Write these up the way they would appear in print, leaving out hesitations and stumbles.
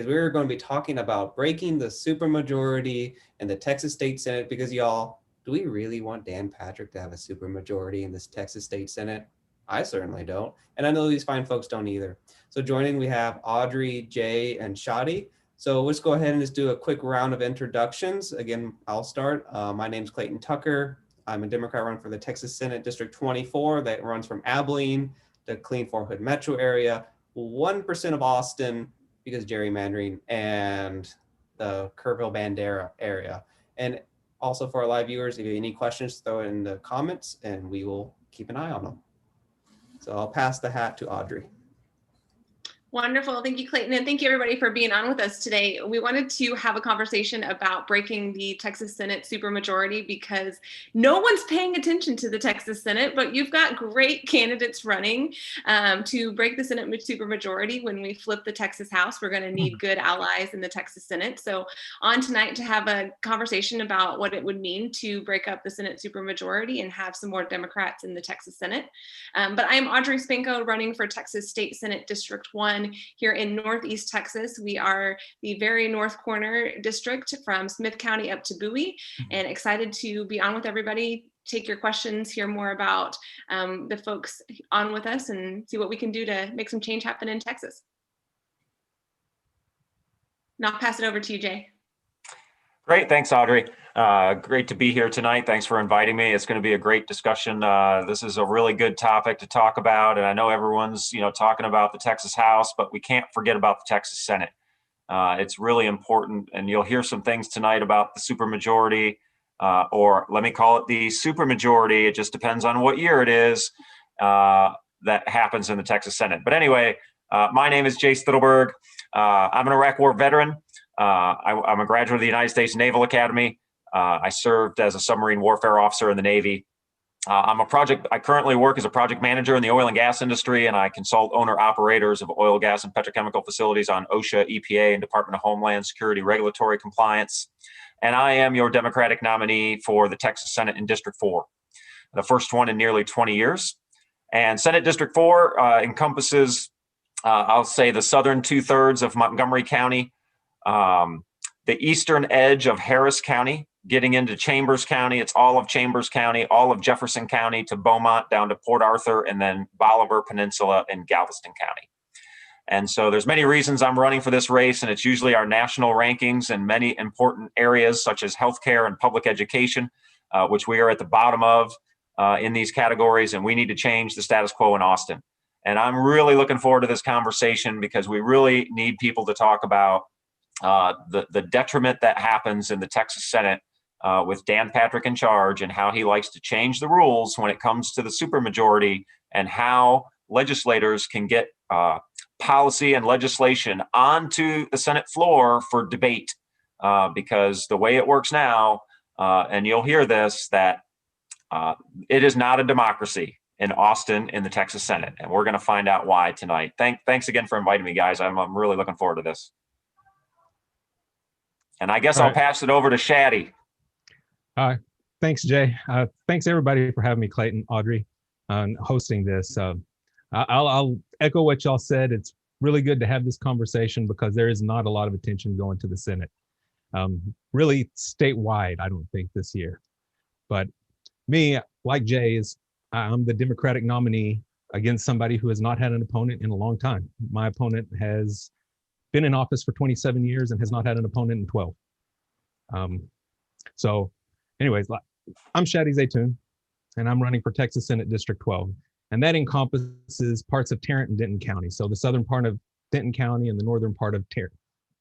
because we're going to be talking about breaking the supermajority in the Texas State Senate. Because y'all, do we really want Dan Patrick to have a supermajority in this Texas State Senate? I certainly don't. And I know these fine folks don't either. So joining, we have Audrey, Jay, and Shadi. So let's go ahead and just do a quick round of introductions. Again, I'll start. My name's Clayton Tucker. I'm a Democrat running for the Texas Senate District 24 that runs from Abilene, the Clean Fort Hood metro area, 1% of Austin because gerrymandering, and the Kerrville Bandera area. And also for our live viewers, if you have any questions, throw it in the comments and we will keep an eye on them. So I'll pass the hat to Audrey. Wonderful. Thank you, Clayton. And thank you, everybody, for being on with us today. We wanted to have a conversation about breaking the Texas Senate supermajority because no one's paying attention to the Texas Senate, but you've got great candidates running to break the Senate supermajority. When we flip the Texas House, we're going to need good allies in the Texas Senate. So on tonight to have a conversation about what it would mean to break up the Senate supermajority and have some more Democrats in the Texas Senate. But I am Audrey Spanko, running for Texas State Senate District 1 here in Northeast Texas. We are the very north corner district from Smith County up to Bowie, and excited to be on with everybody, take your questions, hear more about the folks on with us, and see what we can do to make some change happen in Texas. Now I'll pass it over to you, Jay. Great, thanks, Audrey. Great to be here tonight. Thanks for inviting me. It's going to be a great discussion. This is a really good topic to talk about, and I know everyone's talking about the Texas House, but we can't forget about the Texas Senate. It's really important, and you'll hear some things tonight about the supermajority, or let me call it the supermajority. It just depends on what year it is that happens in the Texas Senate. But anyway, my name is Jay Stittleberg. I'm an Iraq War veteran. I'm a graduate of the United States Naval Academy. I served as a submarine warfare officer in the Navy. I currently work as a project manager in the oil and gas industry, and I consult owner-operators of oil, gas, and petrochemical facilities on OSHA, EPA, and Department of Homeland Security regulatory compliance. And I am your Democratic nominee for the Texas Senate in District 4, the first one in nearly 20 years. And Senate District 4 encompasses, I'll say, the southern 2/3 of Montgomery County, the eastern edge of Harris County, getting into Chambers County. It's all of Chambers County, all of Jefferson County to Beaumont down to Port Arthur, and then Bolivar Peninsula and Galveston County. And so there's many reasons I'm running for this race, and it's usually our national rankings in many important areas such as healthcare and public education, which we are at the bottom of in these categories, and we need to change the status quo in Austin. And I'm really looking forward to this conversation because we really need people to talk about the detriment that happens in the Texas Senate with Dan Patrick in charge, and how he likes to change the rules when it comes to the supermajority, and how legislators can get policy and legislation onto the Senate floor for debate. Because the way it works now, and you'll hear this, that it is not a democracy in Austin in the Texas Senate, and we're going to find out why tonight. Thanks again for inviting me, guys. I'm really looking forward to this. And I guess I'll pass it over to Shadi. Thanks, Jay. Thanks, everybody, for having me, Clayton, Audrey, hosting this. I'll echo what y'all said. It's really good to have this conversation because there is not a lot of attention going to the Senate. Really statewide, I don't think, this year. But me, like Jay, I'm the Democratic nominee against somebody who has not had an opponent in a long time. My opponent has been in office for 27 years and has not had an opponent in 12. So anyways, I'm Shadi Zaytoon, and I'm running for Texas Senate District 12. And that encompasses parts of Tarrant and Denton County. So the southern part of Denton County and the northern part of Tarrant.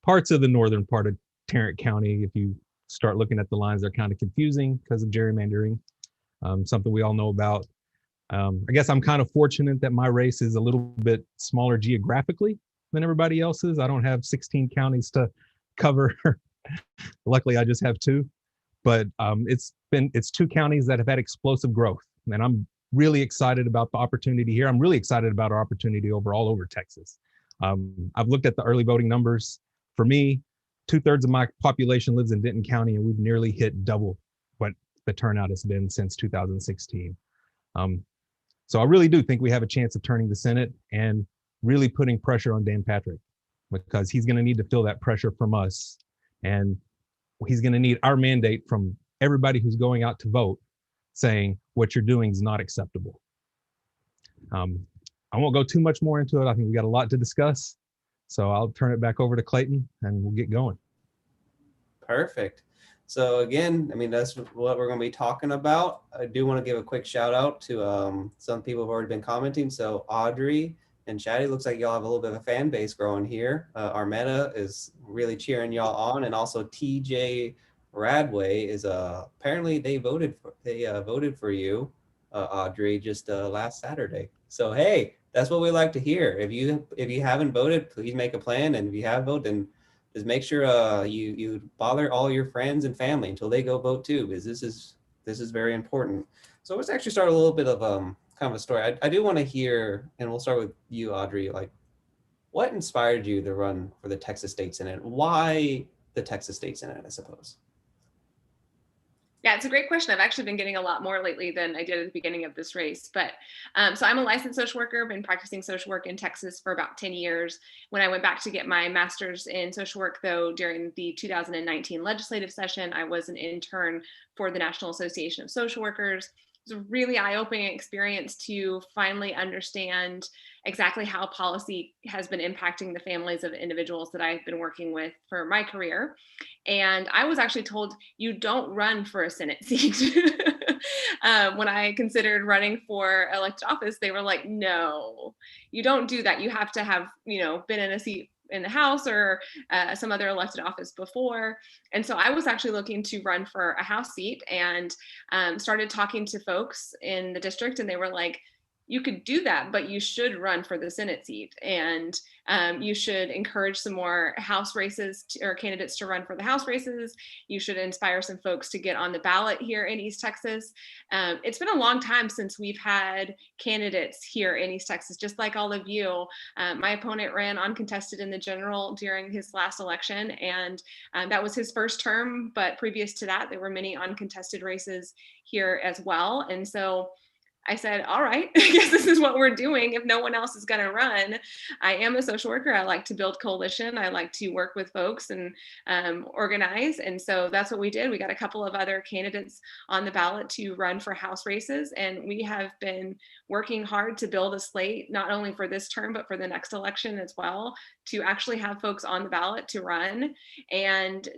Parts of the northern part of Tarrant County, if you start looking at the lines, they're kind of confusing because of gerrymandering, something we all know about. I guess I'm kind of fortunate that my race is a little bit smaller geographically than everybody else's. I don't have 16 counties to cover. Luckily, I just have 2. But it's 2 counties that have had explosive growth, and I'm really excited about the opportunity here. I'm really excited about our opportunity all over Texas. I've looked at the early voting numbers. For me, 2/3 of my population lives in Denton County, and we've nearly hit double what the turnout has been since 2016. So I really do think we have a chance of turning the Senate and really putting pressure on Dan Patrick. because he's going to need to feel that pressure from us. And he's going to need our mandate from everybody who's going out to vote saying what you're doing is not acceptable. I won't go too much more into it. I think we got a lot to discuss. So I'll turn it back over to Clayton and we'll get going. Perfect. So again, I mean, that's what we're going to be talking about. I do want to give a quick shout out to some people who've already been commenting. So Audrey and Shaddy, looks like y'all have a little bit of a fan base growing here. Armetta is really cheering y'all on, and also TJ Radway is apparently they voted for you, Audrey, just last Saturday. So hey, that's what we like to hear. If you haven't voted, please make a plan, and if you have voted, then just make sure you bother all your friends and family until they go vote too, because this is very important. So let's actually start a little bit of kind of a story. I do want to hear, and we'll start with you, Audrey. Like, what inspired you to run for the Texas State Senate? Why the Texas State Senate, I suppose? Yeah, it's a great question. I've actually been getting a lot more lately than I did at the beginning of this race. But so I'm a licensed social worker, been practicing social work in Texas for about 10 years. When I went back to get my master's in social work, though, during the 2019 legislative session, I was an intern for the National Association of Social Workers. It was a really eye-opening experience to finally understand exactly how policy has been impacting the families of individuals that I've been working with for my career. And I was actually told, you don't run for a Senate seat. When I considered running for elected office, they were like, no, you don't do that. You have to have, been in a seat in the House or some other elected office before. And so I was actually looking to run for a House seat, and started talking to folks in the district, and they were like, you could do that, but you should run for the Senate seat, and you should encourage some more House races or candidates to run for the House races. You should inspire some folks to get on the ballot here in East Texas. It's been a long time since we've had candidates here in East Texas, just like all of you. My opponent ran uncontested in the general during his last election, and that was his first term, but previous to that, there were many uncontested races here as well. And so I said, all right, I guess this is what we're doing. If no one else is going to run, I am a social worker. I like to build coalition. I like to work with folks and organize. And so that's what we did. We got a couple of other candidates on the ballot to run for House races. And we have been working hard to build a slate, not only for this term, but for the next election as well, to actually have folks on the ballot to run. And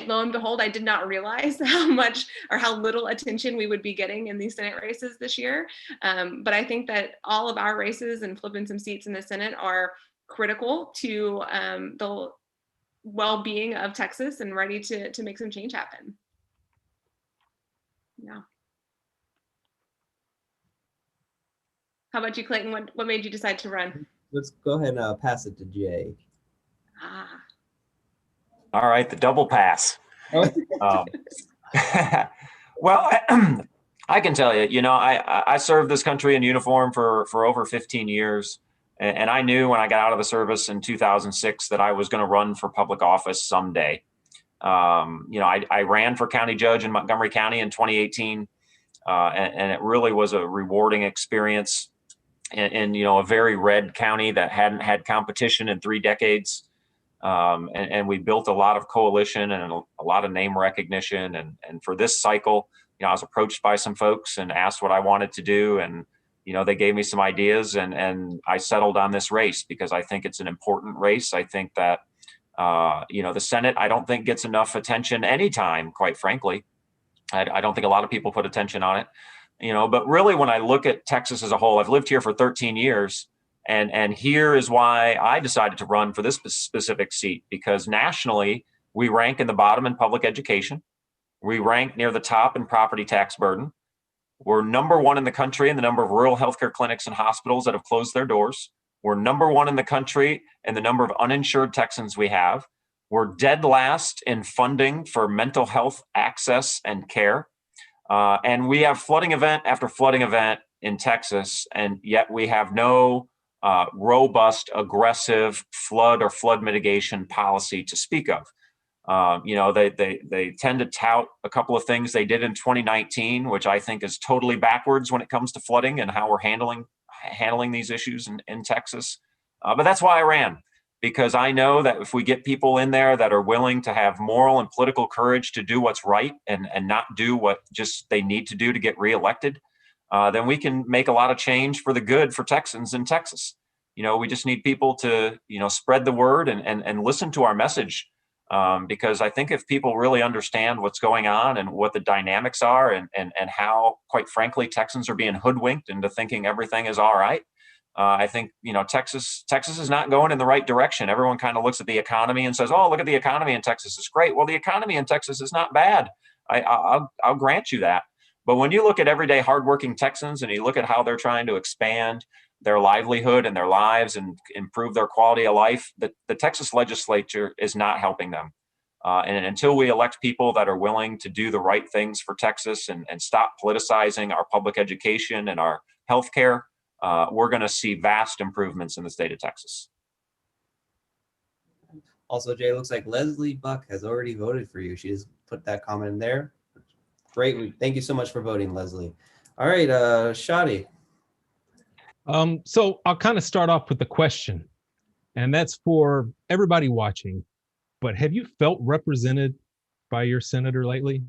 lo and behold, I did not realize how much or how little attention we would be getting in these Senate races this year. But I think that all of our races and flipping some seats in the Senate are critical to the well-being of Texas and ready to make some change happen. Yeah. How about you, Clayton? What made you decide to run? Let's go ahead and pass it to Jay. All right, the double pass. Well, I can tell you, I served this country in uniform for over 15 years. And I knew when I got out of the service in 2006 that I was going to run for public office someday. I ran for county judge in Montgomery County in 2018. And it really was a rewarding experience in a very red county that hadn't had competition in 3 decades. And we built a lot of coalition and a lot of name recognition. And for this cycle, I was approached by some folks and asked what I wanted to do. And, they gave me some ideas, and I settled on this race because I think it's an important race. I think that, the Senate, I don't think gets enough attention anytime, quite frankly. I don't think a lot of people put attention on it, but really when I look at Texas as a whole, I've lived here for 13 years. And here is why I decided to run for this specific seat, because nationally, we rank in the bottom in public education. We rank near the top in property tax burden. We're number 1 in the country in the number of rural healthcare clinics and hospitals that have closed their doors. We're number 1 in the country in the number of uninsured Texans we have. We're dead last in funding for mental health access and care. And we have flooding event after flooding event in Texas, and yet we have no robust, aggressive flood or flood mitigation policy to speak of. They tend to tout a couple of things they did in 2019, which I think is totally backwards when it comes to flooding and how we're handling these issues in Texas. But that's why I ran. because I know that if we get people in there that are willing to have moral and political courage to do what's right and not do what just they need to do to get reelected, then we can make a lot of change for the good for Texans in Texas. We just need people to, spread the word and listen to our message. Because I think if people really understand what's going on and what the dynamics are and how, quite frankly, Texans are being hoodwinked into thinking everything is all right, I think, Texas is not going in the right direction. Everyone kind of looks at the economy and says, "Oh, look at the economy in Texas. It's great." Well, the economy in Texas is not bad. I'll grant you that. But when you look at everyday hardworking Texans and you look at how they're trying to expand their livelihood and their lives and improve their quality of life, the Texas legislature is not helping them. And until we elect people that are willing to do the right things for Texas and stop politicizing our public education and our healthcare, we're going to see vast improvements in the state of Texas. Also, Jay, looks like Leslie Buck has already voted for you. She just put that comment in there. Great. Thank you so much for voting, Leslie. All right, Shadi. So I'll kind of start off with the question, and that's for everybody watching. But have you felt represented by your senator lately?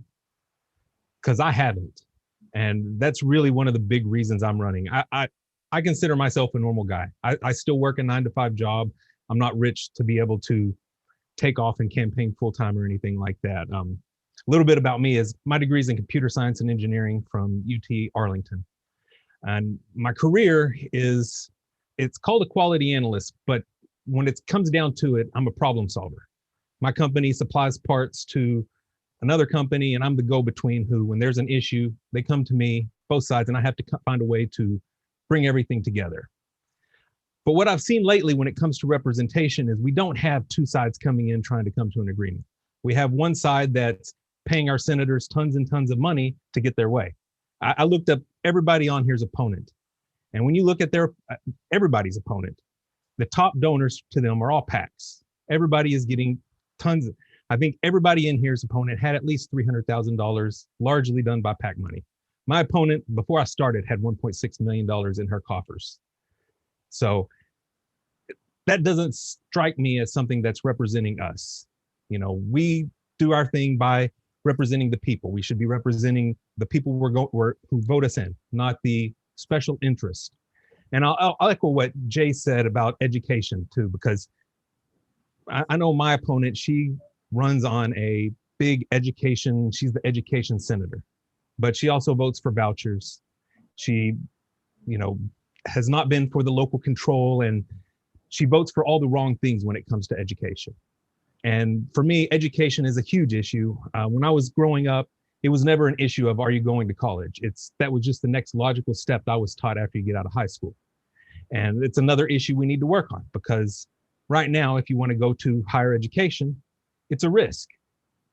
Because I haven't. And that's really one of the big reasons I'm running. I consider myself a normal guy. I still work a 9-to-5 job. I'm not rich to be able to take off and campaign full-time or anything like that. A little bit about me is my degree is in computer science and engineering from UT Arlington. And my career it's called a quality analyst, but when it comes down to it, I'm a problem solver. My company supplies parts to another company, and I'm the go-between who, when there's an issue, they come to me, both sides, and I have to find a way to bring everything together. But what I've seen lately when it comes to representation is we don't have two sides coming in trying to come to an agreement. We have one side that's paying our senators tons and tons of money to get their way. I looked up everybody on here's opponent. And when you look at everybody's opponent, the top donors to them are all PACs. Everybody is getting tons. I think everybody in here's opponent had at least $300,000, largely done by PAC money. My opponent, before I started, had $1.6 million in her coffers. So that doesn't strike me as something that's representing us. We do our thing by representing the people. We should be representing the people who vote us in, not the special interest. And I'll echo what Jay said about education too, because I know my opponent, she runs on a big education, she's the education senator, but she also votes for vouchers. She, has not been for the local control, and she votes for all the wrong things when it comes to education. And for me, education is a huge issue. When I was growing up, it was never an issue of, are you going to college? That was just the next logical step I was taught after you get out of high school. And it's another issue we need to work on, because right now, if you want to go to higher education, it's a risk.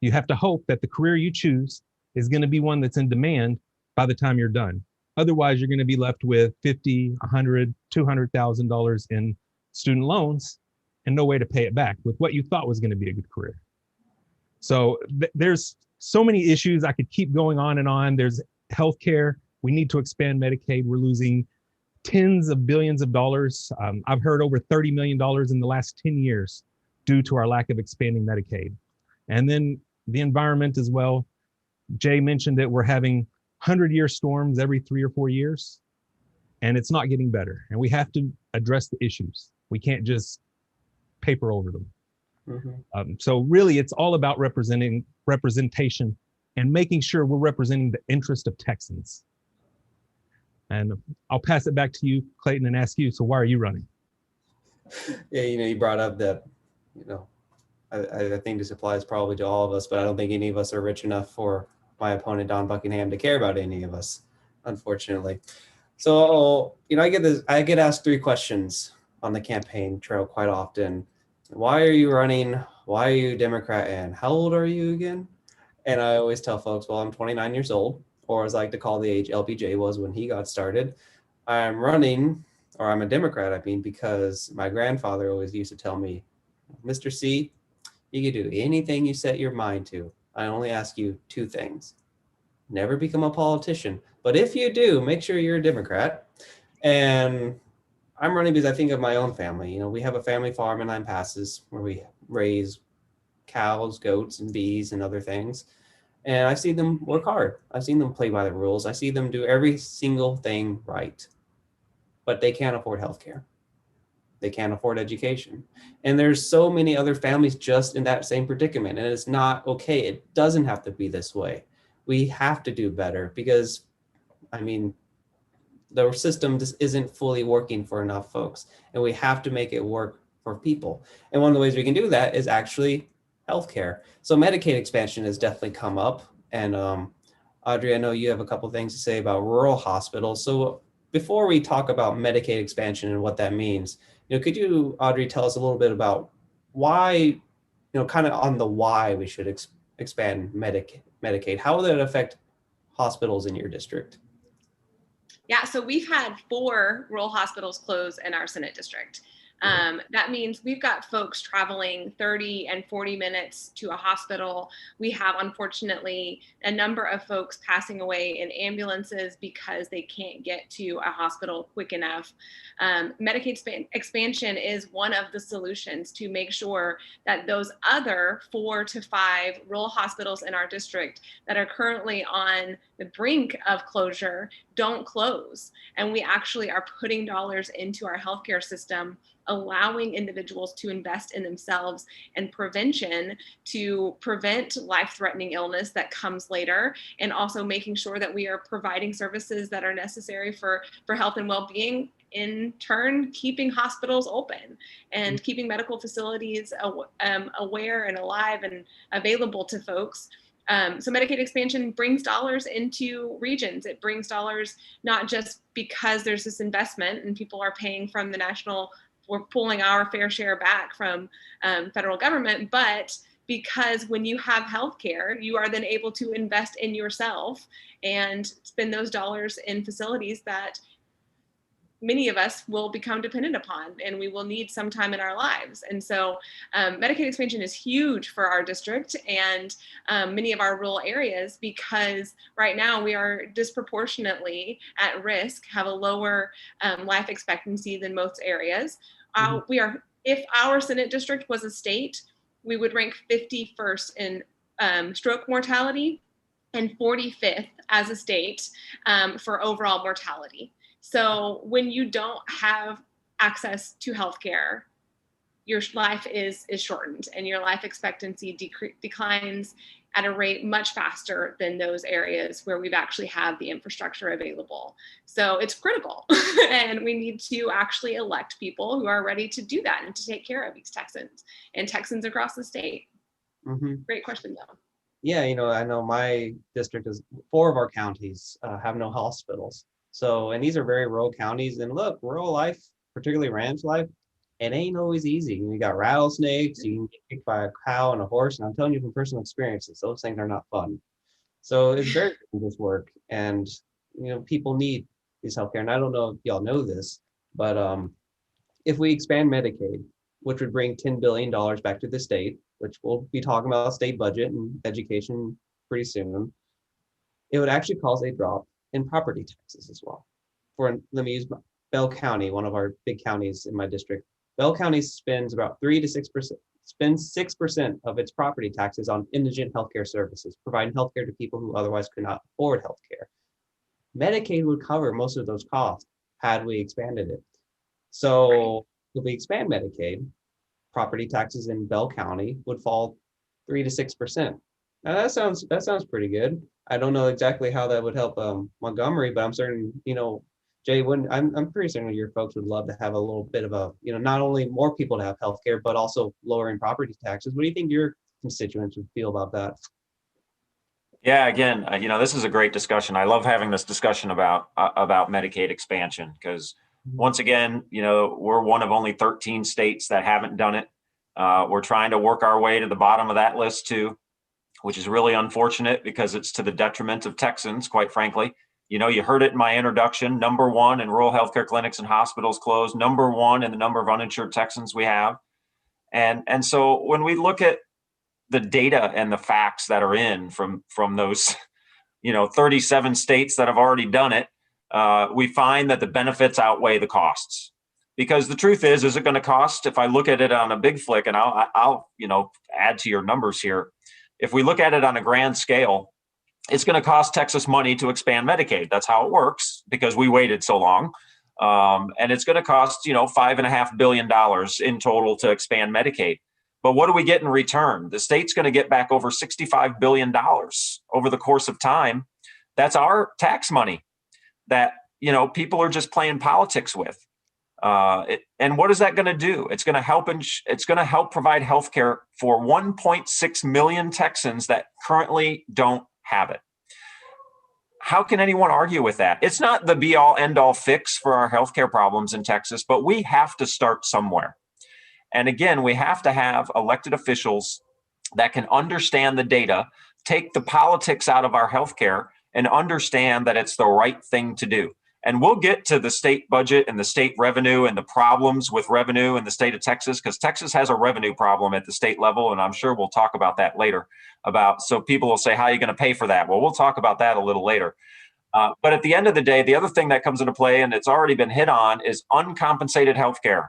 You have to hope that the career you choose is going to be one that's in demand by the time you're done. Otherwise, you're going to be left with $50, $100, $200,000 in student loans and no way to pay it back with what you thought was going to be a good career. So there's so many issues. I could keep going on and on. There's healthcare. We need to expand Medicaid. We're losing tens of billions of dollars. I've heard over $30 million in the last 10 years due to our lack of expanding Medicaid. And then the environment as well. Jay mentioned that we're having 100-year storms every 3 or 4 years, and it's not getting better. And we have to address the issues. We can't just paper over them. Mm-hmm. So really, it's all about representation and making sure we're representing the interest of Texans. And I'll pass it back to you, Clayton, and ask you, so why are you running? Yeah, you brought up that, I think this applies probably to all of us, but I don't think any of us are rich enough for my opponent, Don Buckingham, to care about any of us, unfortunately. So, I get asked 3 questions on the campaign trail quite often. Why are you running? Why are you a Democrat? And how old are you again? And I always tell folks, well, I'm 29 years old, or as I like to call the age LBJ was when he got started. I'm running, or I'm a Democrat, because my grandfather always used to tell me, Mr. C, you can do anything you set your mind to. I only ask you 2 things. Never become a politician. But if you do, make sure you're a Democrat. And I'm running because I think of my own family. We have a family farm in Nine Passes where we raise cows, goats, and bees and other things. And I see them work hard. I've seen them play by the rules. I see them do every single thing right, but they can't afford healthcare. They can't afford education. And there's so many other families just in that same predicament. And it's not okay. It doesn't have to be this way. We have to do better because, I mean, the system just isn't fully working for enough folks. And we have to make it work for people. And one of the ways we can do that is actually healthcare. So Medicaid expansion has definitely come up. And Audrey, I know you have a couple things to say about rural hospitals. So before we talk about Medicaid expansion and what that means, could you, Audrey, tell us a little bit about why, kind of on the why we should expand Medicaid? How will that affect hospitals in your district? Yeah, so we've had 4 rural hospitals close in our Senate district. That means we've got folks traveling 30 and 40 minutes to a hospital. We have, unfortunately, a number of folks passing away in ambulances because they can't get to a hospital quick enough. Medicaid expansion is one of the solutions to make sure that those other 4 to 5 rural hospitals in our district that are currently on the brink of closure don't close. And we actually are putting dollars into our healthcare system, allowing individuals to invest in themselves and prevention to prevent life-threatening illness that comes later, and also making sure that we are providing services that are necessary for health and well-being, in turn keeping hospitals open and keeping medical facilities aware and alive and available to folks. So Medicaid expansion brings dollars into regions. It brings dollars not just because there's this investment and people are paying from the national, we're pulling our fair share back from federal government, but because when you have healthcare, you are then able to invest in yourself and spend those dollars in facilities that many of us will become dependent upon and we will need sometime in our lives. And so Medicaid expansion is huge for our district and many of our rural areas, because right now we are disproportionately at risk, have a lower life expectancy than most areas. If our Senate district was a state, we would rank 51st in stroke mortality and 45th as a state for overall mortality. So when you don't have access to healthcare, your life is shortened and your life expectancy declines at a rate much faster than those areas where we've actually have the infrastructure available. So it's critical and we need to actually elect people who are ready to do that and to take care of East Texans and Texans across the state. Great question though. Yeah, I know my district is 4 of our counties have no hospitals. So, and these are very rural counties. And look, rural life, particularly ranch life, it ain't always easy. You got rattlesnakes, you can get kicked by a cow and a horse. And I'm telling you from personal experiences, those things are not fun. So it's very this work. And, people need this healthcare. And I don't know if y'all know this, but if we expand Medicaid, which would bring $10 billion back to the state, which we'll be talking about state budget and education pretty soon, it would actually cause a drop in property taxes as well. Let me use Bell County, one of our big counties in my district. Bell County spends about 3 to 6%, spends 6% of its property taxes on indigent healthcare services, providing healthcare to people who otherwise could not afford healthcare. Medicaid would cover most of those costs had we expanded it. So if we expand Medicaid, property taxes in Bell County would fall 3 to 6%. Now that sounds pretty good. I don't know exactly how that would help Montgomery, but I'm certain, Jay, I'm pretty certain your folks would love to have a little bit of a, not only more people to have healthcare, but also lowering property taxes. What do you think your constituents would feel about that? Yeah, again, this is a great discussion. I love having this discussion about Medicaid expansion because once again, we're one of only 13 states that haven't done it. We're trying to work our way to the bottom of that list too, which is really unfortunate because it's to the detriment of Texans, quite frankly. You heard it in my introduction, #1 in rural healthcare clinics and hospitals closed, #1 in the number of uninsured Texans we have. And so when we look at the data and the facts that are in from those, 37 states that have already done it, we find that the benefits outweigh the costs Because the truth is it going to cost, if I look at it on a big flick, and I'll add to your numbers here. If we look at it on a grand scale, it's going to cost Texas money to expand Medicaid. That's how it works because we waited so long. And it's going to cost, $5.5 billion in total to expand Medicaid. But what do we get in return? The state's going to get back over $65 billion over the course of time. That's our tax money that, people are just playing politics with. And what is that going to do? It's going to help provide health care for 1.6 million Texans that currently don't have it. How can anyone argue with that? It's not the be all end all fix for our healthcare problems in Texas, but we have to start somewhere. And again, we have to have elected officials that can understand the data, take the politics out of our healthcare, and understand that it's the right thing to do. And we'll get to the state budget and the state revenue and the problems with revenue in the state of Texas, because Texas has a revenue problem at the state level. And I'm sure we'll talk about that later. So people will say, how are you going to pay for that? Well, we'll talk about that a little later. But at the end of the day, the other thing that comes into play, and it's already been hit on, is uncompensated healthcare.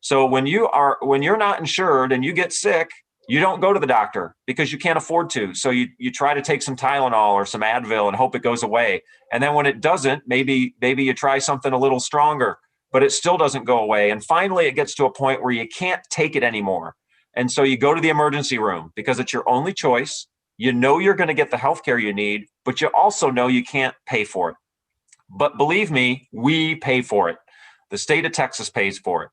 So when you're not insured and you get sick, you don't go to the doctor because you can't afford to. So you try to take some Tylenol or some Advil and hope it goes away. And then when it doesn't, maybe you try something a little stronger, but it still doesn't go away. And finally, it gets to a point where you can't take it anymore. And so you go to the emergency room because it's your only choice. You know you're going to get the healthcare you need, but you also know you can't pay for it. But believe me, we pay for it. The state of Texas pays for it.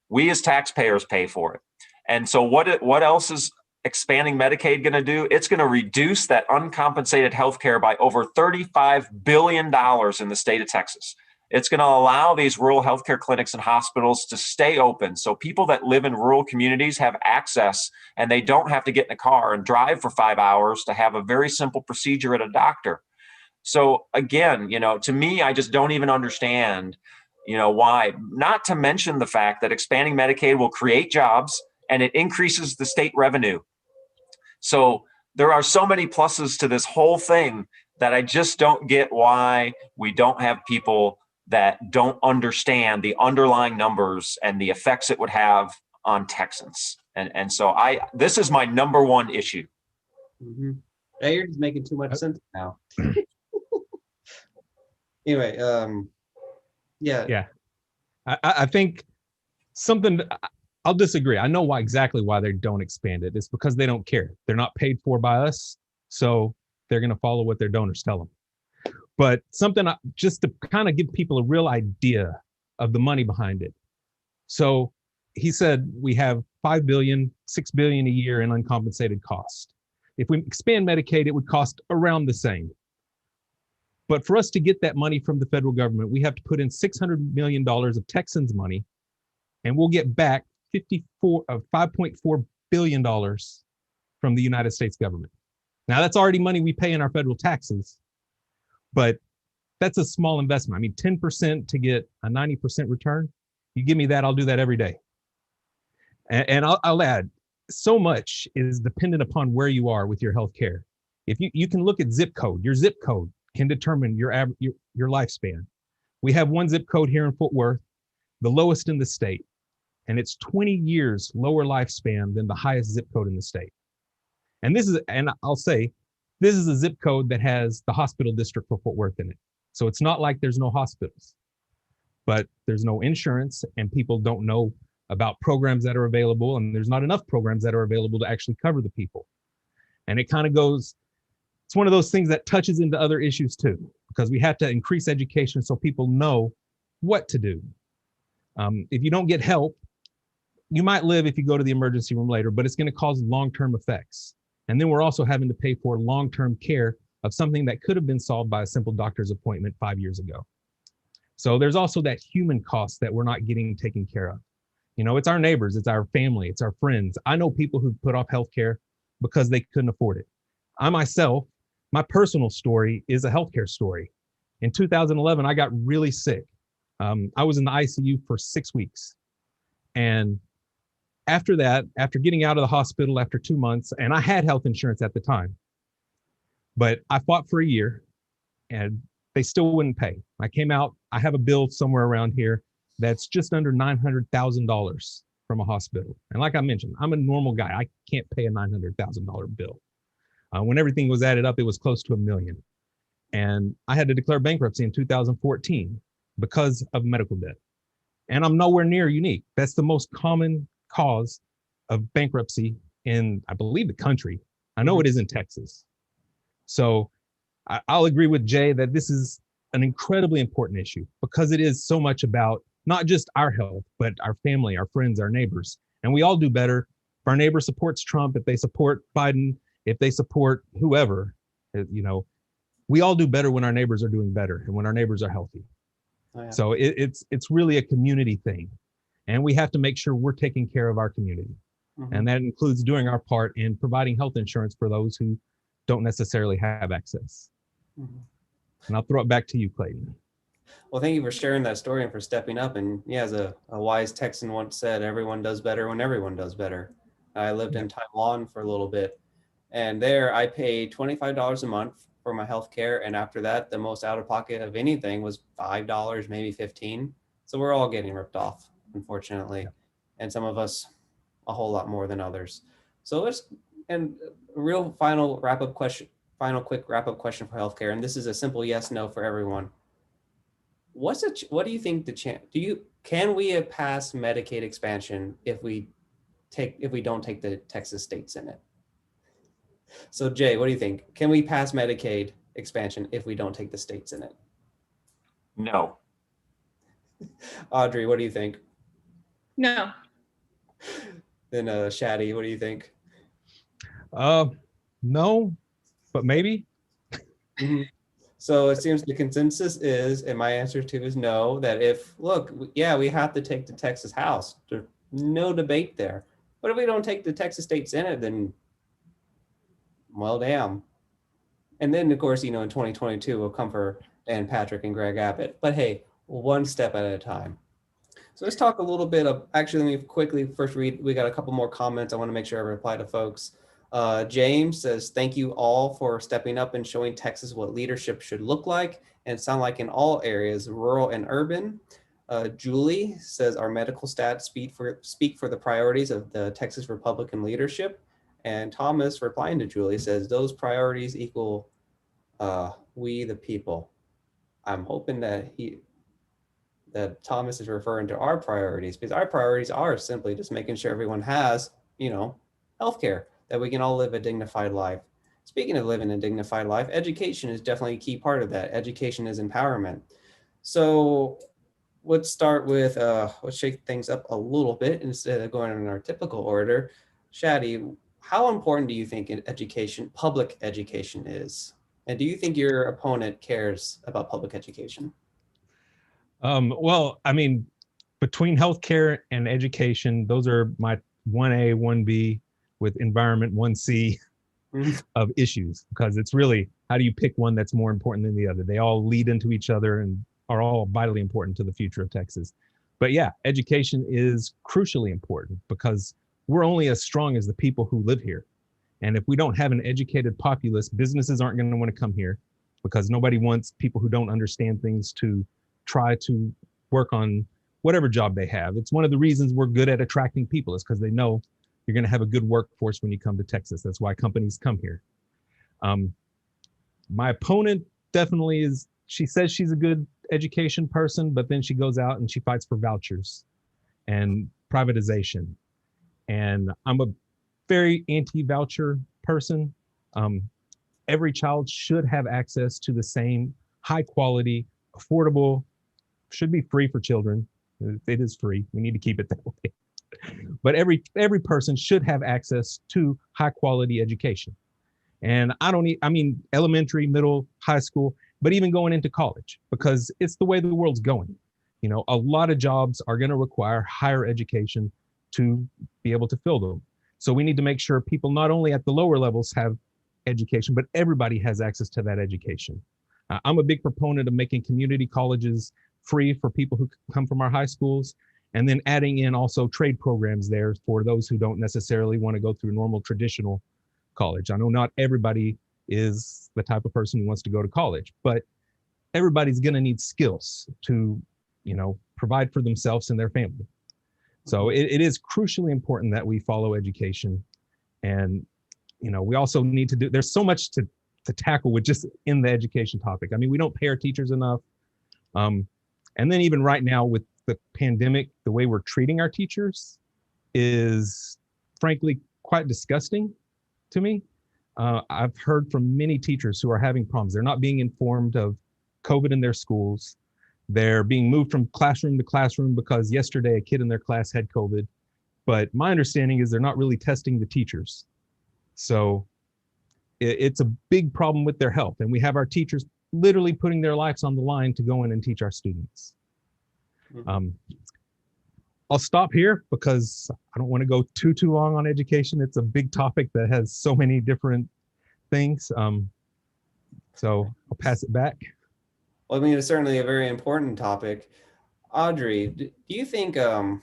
We as taxpayers pay for it. And so what else is expanding Medicaid going to do? It's going to reduce that uncompensated health care by over $35 billion in the state of Texas. It's going to allow these rural healthcare clinics and hospitals to stay open so people that live in rural communities have access and they don't have to get in a car and drive for 5 hours to have a very simple procedure at a doctor. So again, to me, I just don't even understand, why. Not to mention the fact that expanding Medicaid will create jobs and it increases the state revenue. So there are so many pluses to this whole thing that I just don't get why we don't have people that don't understand the underlying numbers and the effects it would have on Texans. And so this is my number one issue. Mm-hmm. Yeah, you're just making too much sense now. Anyway, Yeah. I think I'll disagree. I know exactly why they don't expand it. It's because they don't care. They're not paid for by us. So they're going to follow what their donors tell them. But just to kind of give people a real idea of the money behind it. So he said we have $5 billion, $6 billion a year in uncompensated cost. If we expand Medicaid, it would cost around the same. But for us to get that money from the federal government, we have to put in $600 million of Texans money, and we'll get back $5.4 billion from the United States government. Now, that's already money we pay in our federal taxes, but that's a small investment. I mean, 10% to get a 90% return. You give me that, I'll do that every day. And I'll add, so much is dependent upon where you are with your health care. If you can look at zip code, your zip code can determine your lifespan. We have one zip code here in Fort Worth, the lowest in the state, and it's 20 years lower lifespan than the highest zip code in the state. And I'll say, this is a zip code that has the hospital district for Fort Worth in it. So it's not like there's no hospitals, but there's no insurance and people don't know about programs that are available, and there's not enough programs that are available to actually cover the people. And it kind of goes, it's one of those things that touches into other issues too, because we have to increase education so people know what to do. If you don't get help, you might live if you go to the emergency room later, but it's going to cause long-term effects. And then we're also having to pay for long-term care of something that could have been solved by a simple doctor's appointment 5 years ago. So there's also that human cost that we're not getting taken care of. It's our neighbors, it's our family, it's our friends. I know people who've put off healthcare because they couldn't afford it. I myself, my personal story is a healthcare story. In 2011, I got really sick. I was in the ICU for 6 weeks. And after that, after getting out of the hospital after 2 months, and I had health insurance at the time, but I fought for a year and they still wouldn't pay. I came out, I have a bill somewhere around here. that's just under $900,000 from a hospital. And like I mentioned, I'm a normal guy. I can't pay a $900,000 bill. When everything was added up, it was close to $1 million. And I had to declare bankruptcy in 2014 because of medical debt. And I'm nowhere near unique. That's the most common cause of bankruptcy in, I believe, the country. I know it is in Texas. So I'll agree with Jay that this is an incredibly important issue because it is so much about not just our health, but our family, our friends, our neighbors. And we all do better if our neighbor supports Trump, if they support Biden, if they support whoever, we all do better when our neighbors are doing better and when our neighbors are healthy. Oh, yeah. So it's really a community thing. And we have to make sure we're taking care of our community. And that includes doing our part in providing health insurance for those who don't necessarily have access. And I'll throw it back to you, Clayton. Well, thank you for sharing that story and for stepping up. And yeah, as a wise Texan once said, everyone does better when everyone does better. I lived in Taiwan for a little bit, and there I paid $25 a month for my health care. And after that, the most out of pocket of anything was $5, maybe 15. So we're all getting ripped off, unfortunately. And some of us a whole lot more than others. So and a real final quick wrap up question for healthcare. And this is a simple yes, no for everyone. What do you think can we pass Medicaid expansion if we don't take the Texas State Senate? So Jay, what do you think? Can we pass Medicaid expansion if we don't take the state Senate? No. Audrey, what do you think? No. Then Shaddy, what do you think? No, but maybe. So it seems the consensus is, and my answer too is no, that we have to take the Texas House. There's no debate there. But if we don't take the Texas State Senate, then, well, damn. And then, of course, in 2022, we'll come for Dan Patrick and Greg Abbott. But hey, one step at a time. So let's talk a little bit of, actually, let me quickly first read, we got a couple more comments. I want to make sure I reply to folks. James says, thank you all for stepping up and showing Texas what leadership should look like and sound like in all areas, rural and urban. Julie says, our medical stats speak for the priorities of the Texas Republican leadership. And Thomas, replying to Julie, says, those priorities equal we the people. I'm hoping that Thomas is referring to our priorities, because our priorities are simply just making sure everyone has, healthcare, that we can all live a dignified life. Speaking of living a dignified life, education is definitely a key part of that. Education is empowerment. So let's start with, let's shake things up a little bit instead of going in our typical order. Shaddy, how important do you think public education is? And do you think your opponent cares about public education? Well, I mean, between healthcare and education, those are my 1A, 1B, with environment 1C of issues, because it's really, how do you pick one that's more important than the other? They all lead into each other and are all vitally important to the future of Texas. But yeah, education is crucially important because we're only as strong as the people who live here. And if we don't have an educated populace, businesses aren't going to want to come here because nobody wants people who don't understand things to try to work on whatever job they have. It's one of the reasons we're good at attracting people, is because they know you're going to have a good workforce when you come to Texas. That's why companies come here. My opponent definitely is, she says she's a good education person, but then she goes out and she fights for vouchers and privatization. And I'm a very anti-voucher person. Every child should have access to the same high quality, affordable, should be free for children. It is free. We need to keep it that way. But every person should have access to high quality education. And I mean, elementary, middle, high school, but even going into college, because it's the way the world's going. A lot of jobs are going to require higher education to be able to fill them. So we need to make sure people not only at the lower levels have education, but everybody has access to that education. I'm a big proponent of making community colleges free for people who come from our high schools, and then adding in also trade programs there for those who don't necessarily want to go through normal traditional college. I know not everybody is the type of person who wants to go to college, but everybody's going to need skills to provide for themselves and their family. So it is crucially important that we follow education. And, we also need to there's so much to tackle with just in the education topic. I mean, we don't pay our teachers enough. And then even right now with the pandemic, the way we're treating our teachers is frankly quite disgusting to me. I've heard from many teachers who are having problems. They're not being informed of COVID in their schools. They're being moved from classroom to classroom because yesterday a kid in their class had COVID. But my understanding is they're not really testing the teachers. So it's a big problem with their health. And we have our teachers literally putting their lives on the line to go in and teach our students. I'll stop here because I don't want to go too long on education. It's a big topic that has so many different things. So I'll pass it back. Well, I mean, it's certainly a very important topic. Audrey, do you think, do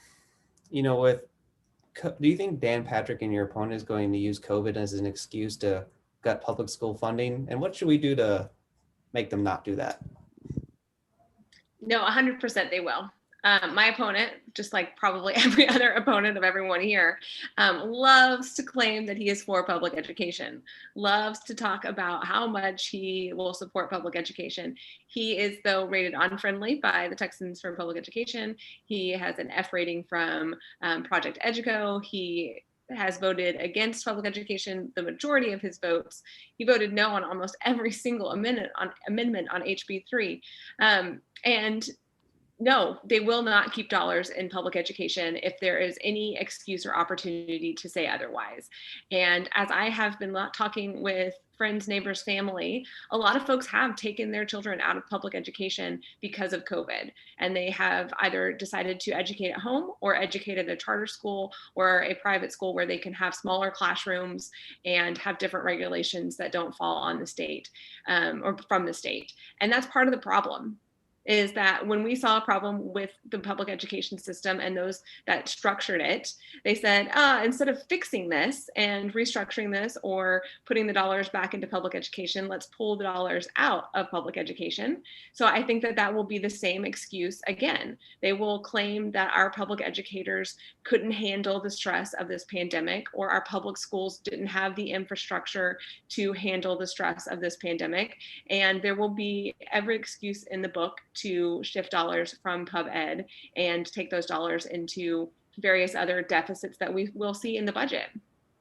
you think Dan Patrick and your opponent is going to use COVID as an excuse to gut public school funding? And what should we do to make them not do that? No, 100% they will. My opponent, just like probably every other opponent of everyone here, loves to claim that he is for public education, loves to talk about how much he will support public education. He is, though, rated unfriendly by the Texans for Public Education. He has an F rating from Project Educo. He has voted against public education the majority of his votes. He voted no on almost every single amendment on HB 3. And no, they will not keep dollars in public education if there is any excuse or opportunity to say otherwise. And as I have been talking with friends, neighbors, family, a lot of folks have taken their children out of public education because of COVID. And they have either decided to educate at home or educate at a charter school or a private school where they can have smaller classrooms and have different regulations that don't fall on the state or from the state. And that's part of the problem. Is that when we saw a problem with the public education system and those that structured it, they said, instead of fixing this and restructuring this or putting the dollars back into public education, let's pull the dollars out of public education. So I think that that will be the same excuse again. They will claim that our public educators couldn't handle the stress of this pandemic, or our public schools didn't have the infrastructure to handle the stress of this pandemic. And there will be every excuse in the book to shift dollars from pub ed and take those dollars into various other deficits that we will see in the budget.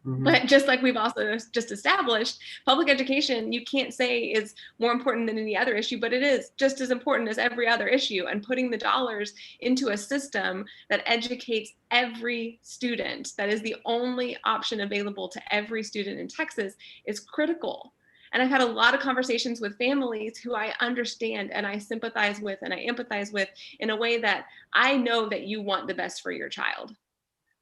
Mm-hmm. But just like we've also just established, public education, you can't say is more important than any other issue, but it is just as important as every other issue. And putting the dollars into a system that educates every student, that is the only option available to every student in Texas, is critical. And I've had a lot of conversations with families who I understand and I sympathize with and I empathize with in a way that I know that you want the best for your child.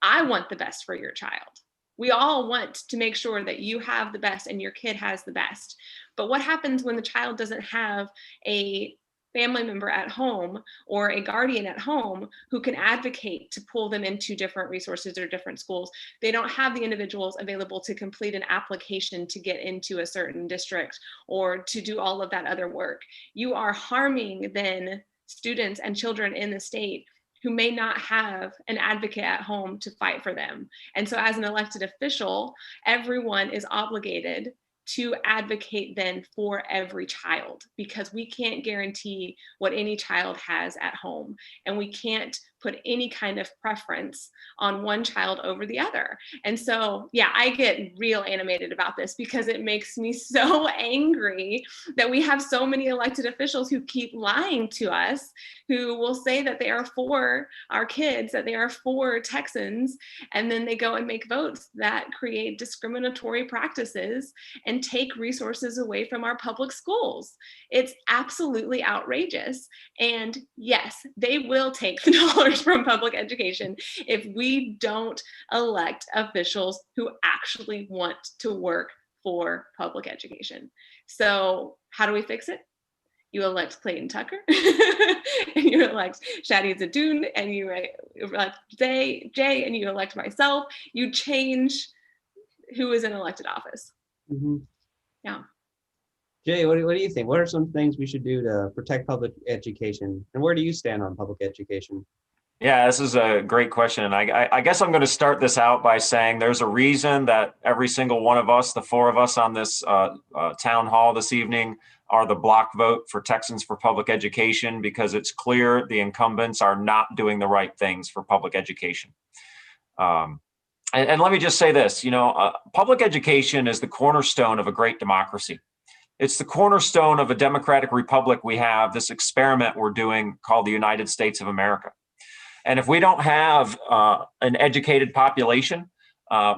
I want the best for your child. We all want to make sure that you have the best and your kid has the best. But what happens when the child doesn't have a family member at home or a guardian at home who can advocate to pull them into different resources or different schools? They don't have the individuals available to complete an application to get into a certain district or to do all of that other work. You are harming then students and children in the state who may not have an advocate at home to fight for them. And so as an elected official, everyone is obligated to advocate then for every child, because we can't guarantee what any child has at home. And we can't put any kind of preference on one child over the other. And so, yeah, I get real animated about this because it makes me so angry that we have so many elected officials who keep lying to us, who will say that they are for our kids, that they are for Texans, and then they go and make votes that create discriminatory practices and take resources away from our public schools. It's absolutely outrageous. And yes, they will take the dollars from public education if we don't elect officials who actually want to work for public education. So how do we fix it? You elect Clayton Tucker, and you elect Shadi Zadoun, and you elect Jay, and you elect myself. You change who is in elected office. Mm-hmm. Yeah. Jay, what do you think? What are some things we should do to protect public education? And where do you stand on public education? Yeah, this is a great question. And I guess I'm going to start this out by saying there's a reason that every single one of us, the four of us on this town hall this evening, are the block vote for Texans for Public Education, because it's clear the incumbents are not doing the right things for public education. And let me just say this, public education is the cornerstone of a great democracy. It's the cornerstone of a democratic republic we have, this experiment we're doing called the United States of America. And if we don't have an educated population,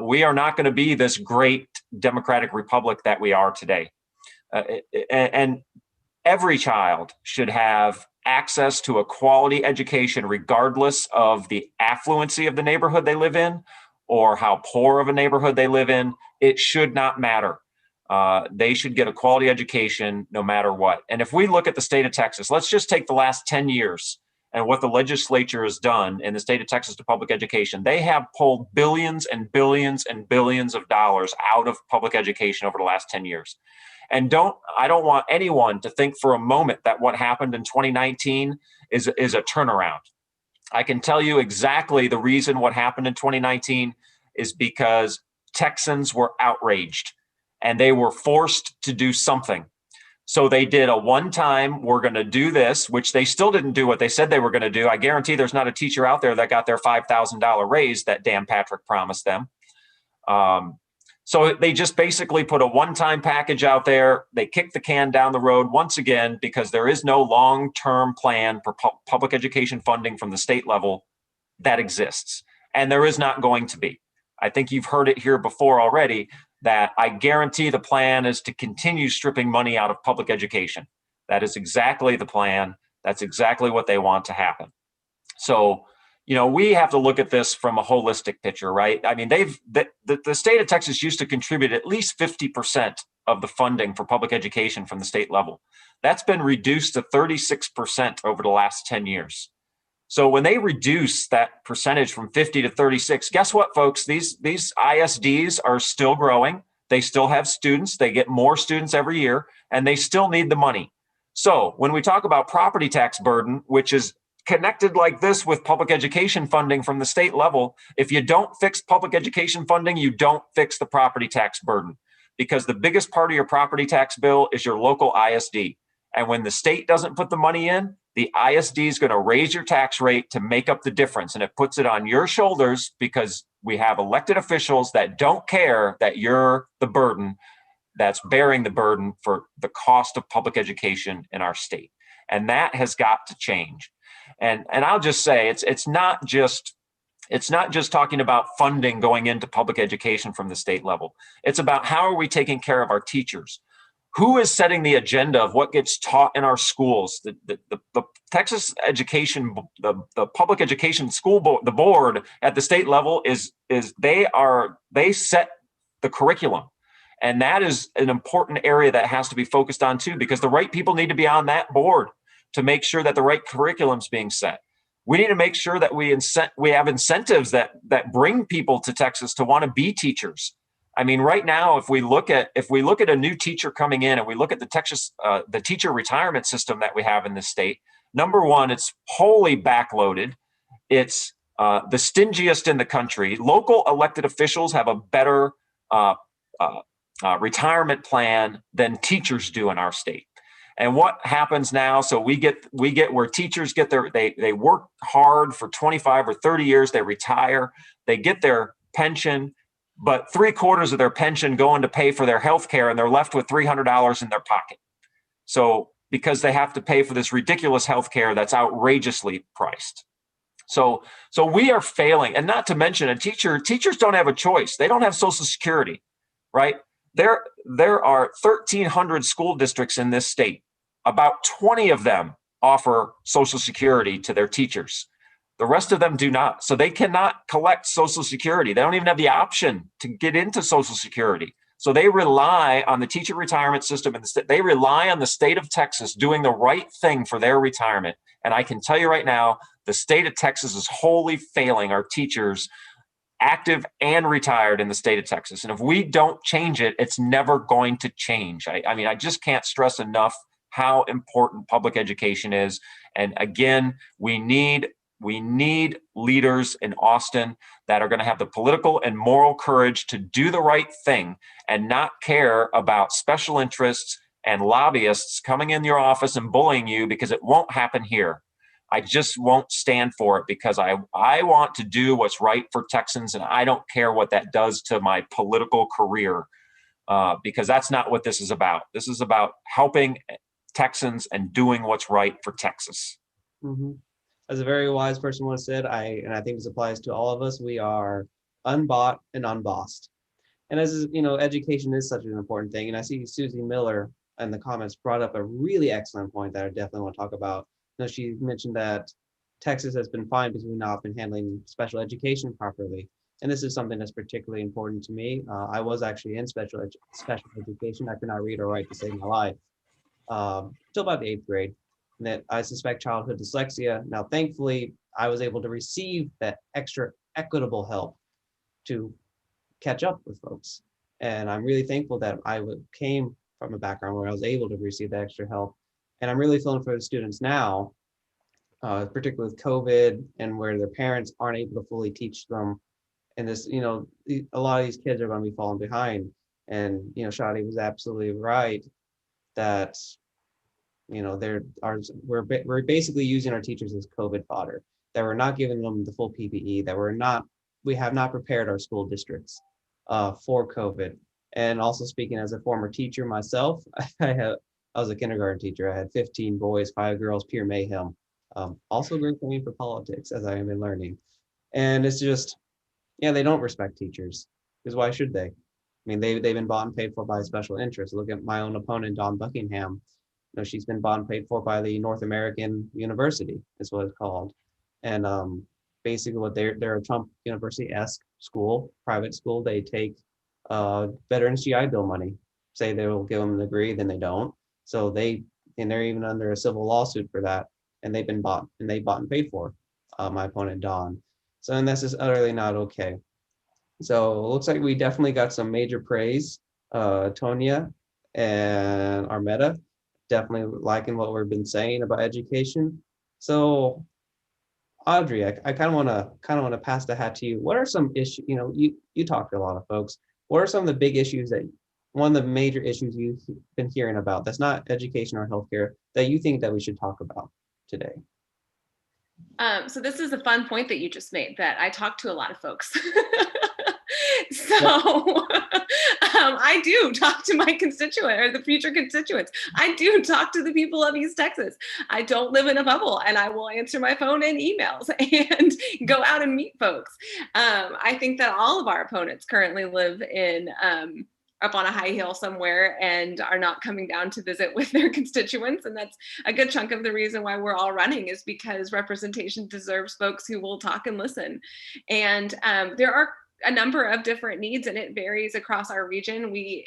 we are not going to be this great democratic republic that we are today. And every child should have access to a quality education, regardless of the affluency of the neighborhood they live in or how poor of a neighborhood they live in. It should not matter. They should get a quality education no matter what. And if we look at the state of Texas, let's just take the last 10 years and what the legislature has done in the state of Texas to public education. They have pulled billions and billions and billions of dollars out of public education over the last 10 years. And I don't want anyone to think for a moment that what happened in 2019 is a turnaround. I can tell you exactly the reason what happened in 2019 is because Texans were outraged and they were forced to do something. So they did a one-time, we're going to do this, which they still didn't do what they said they were going to do. I guarantee there's not a teacher out there that got their $5,000 raise that Dan Patrick promised them. So they just basically put a one-time package out there. They kicked the can down the road once again, because there is no long-term plan for public education funding from the state level that exists. And there is not going to be. I think you've heard it here before already, that I guarantee the plan is to continue stripping money out of public education. That is exactly the plan. That's exactly what they want to happen. So, we have to look at this from a holistic picture, right? I mean, the state of Texas used to contribute at least 50% of the funding for public education from the state level. That's been reduced to 36% over the last 10 years. So when they reduce that percentage from 50 to 36, guess what, folks? These ISDs are still growing. They still have students. They get more students every year, and they still need the money. So when we talk about property tax burden, which is connected like this with public education funding from the state level, if you don't fix public education funding, you don't fix the property tax burden, because the biggest part of your property tax bill is your local ISD. And when the state doesn't put the money in, the ISD is going to raise your tax rate to make up the difference. And it puts it on your shoulders, because we have elected officials that don't care that you're the burden that's bearing the burden for the cost of public education in our state. And that has got to change. And I'll just say it's not just talking about funding going into public education from the state level. It's about how are we taking care of our teachers? Who is setting the agenda of what gets taught in our schools? The Texas education, the public education school board, the board at the state level is they set the curriculum. And that is an important area that has to be focused on too, because the right people need to be on that board to make sure that the right curriculum is being set. We need to make sure that we have incentives that bring people to Texas to want to be teachers. I mean, right now, if we look at a new teacher coming in and we look at the Texas, the teacher retirement system that we have in this state, number one, it's wholly backloaded. It's the stingiest in the country. Local elected officials have a better retirement plan than teachers do in our state. And what happens now? So we get where teachers get they work hard for 25 or 30 years, they retire, they get their pension, but 3/4 of their pension going to pay for their health care, and they're left with $300 in their pocket. So because they have to pay for this ridiculous health care that's outrageously priced. So we are failing. And not to mention teachers don't have a choice. They don't have Social Security, right? There are 1,300 school districts in this state. About 20 of them offer Social Security to their teachers. The rest of them do not. So they cannot collect Social Security. They don't even have the option to get into Social Security. So they rely on the teacher retirement system, and they rely on the state of Texas doing the right thing for their retirement. And I can tell you right now, the state of Texas is wholly failing our teachers active and retired in the state of Texas. And if we don't change it, it's never going to change. I mean, I just can't stress enough how important public education is. And again, we need leaders in Austin that are going to have the political and moral courage to do the right thing and not care about special interests and lobbyists coming in your office and bullying you, because it won't happen here. I just won't stand for it, because I want to do what's right for Texans, and I don't care what that does to my political career, because that's not what this is about. This is about helping Texans and doing what's right for Texas. Mm-hmm. As a very wise person once said, and I think this applies to all of us, we are unbought and unbossed. And as you know, education is such an important thing. And I see Susie Miller in the comments brought up a really excellent point that I definitely want to talk about. You know, she mentioned that Texas has been fined because we've not been handling special education properly. And this is something that's particularly important to me. I was actually in special education. I could not read or write to save my life till about the 8th grade. And that I suspect childhood dyslexia. Now, thankfully, I was able to receive that extra equitable help to catch up with folks. And I'm really thankful that came from a background where I was able to receive that extra help. And I'm really feeling for the students now, particularly with COVID and where their parents aren't able to fully teach them. And this, you know, a lot of these kids are going to be falling behind. And, you know, Shadi was absolutely right that, you know, we're basically using our teachers as COVID fodder, that we're not giving them the full PPE, that we have not prepared our school districts for COVID. And also, speaking as a former teacher myself, I was a kindergarten teacher. I had 15 boys, 5 girls, pure mayhem. Also great for me for politics, as I am in learning. And it's just, yeah, they don't respect teachers, because why should they? I mean, they've been bought and paid for by special interests. Look at my own opponent, Dawn Buckingham. You know, she's been bought and paid for by the North American University, is what it's called. And basically what they're a Trump University-esque school, private school. They take Veterans GI Bill money, say they will give them a degree, then they don't. So they're even under a civil lawsuit for that. And they bought and paid for, my opponent, Dawn. So, and this is utterly not okay. So it looks like we definitely got some major praise. Tonya and Armetta, definitely liking what we've been saying about education. So Audrey, I kind of want to pass the hat to you. What are some issues? You know, you talk to a lot of folks. What are some of the big issues one of the major issues you've been hearing about that's not education or healthcare that you think that we should talk about today? So this is a fun point that you just made, that I talk to a lot of folks. So I do talk to my constituent, or the future constituents. I do talk to the people of East Texas. I don't live in a bubble, and I will answer my phone and emails and go out and meet folks. I think that all of our opponents currently live in up on a high hill somewhere and are not coming down to visit with their constituents. And that's a good chunk of the reason why we're all running, is because representation deserves folks who will talk and listen. And there are a number of different needs, and it varies across our region. We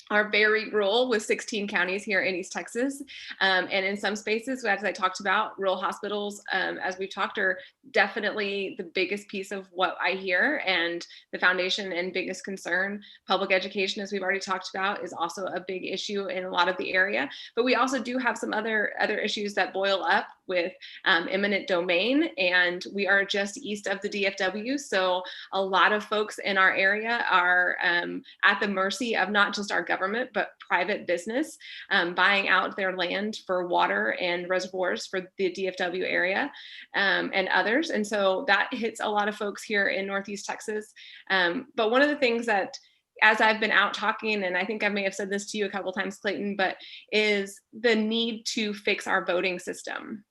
are very rural, with 16 counties here in East Texas. And in some spaces, as I talked about, rural hospitals, as we've talked, are definitely the biggest piece of what I hear, and the foundation and biggest concern. Public education, as we've already talked about, is also a big issue in a lot of the area. But we also do have some other issues that boil up with eminent domain, and we are just east of the DFW. So a lot of folks in our area are at the mercy of not just our government, but private business buying out their land for water and reservoirs for the DFW area and others. And so that hits a lot of folks here in Northeast Texas. But one of the things that, as I've been out talking, and I think I may have said this to you a couple of times, Clayton, but is the need to fix our voting system.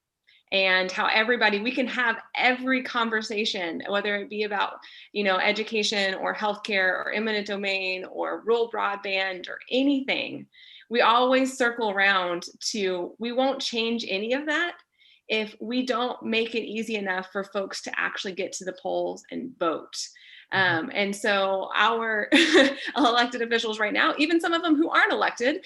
And how we can have every conversation, whether it be about, education or healthcare or eminent domain or rural broadband or anything. We always circle around to, we won't change any of that if we don't make it easy enough for folks to actually get to the polls and vote. And so our elected officials right now, even some of them who aren't elected,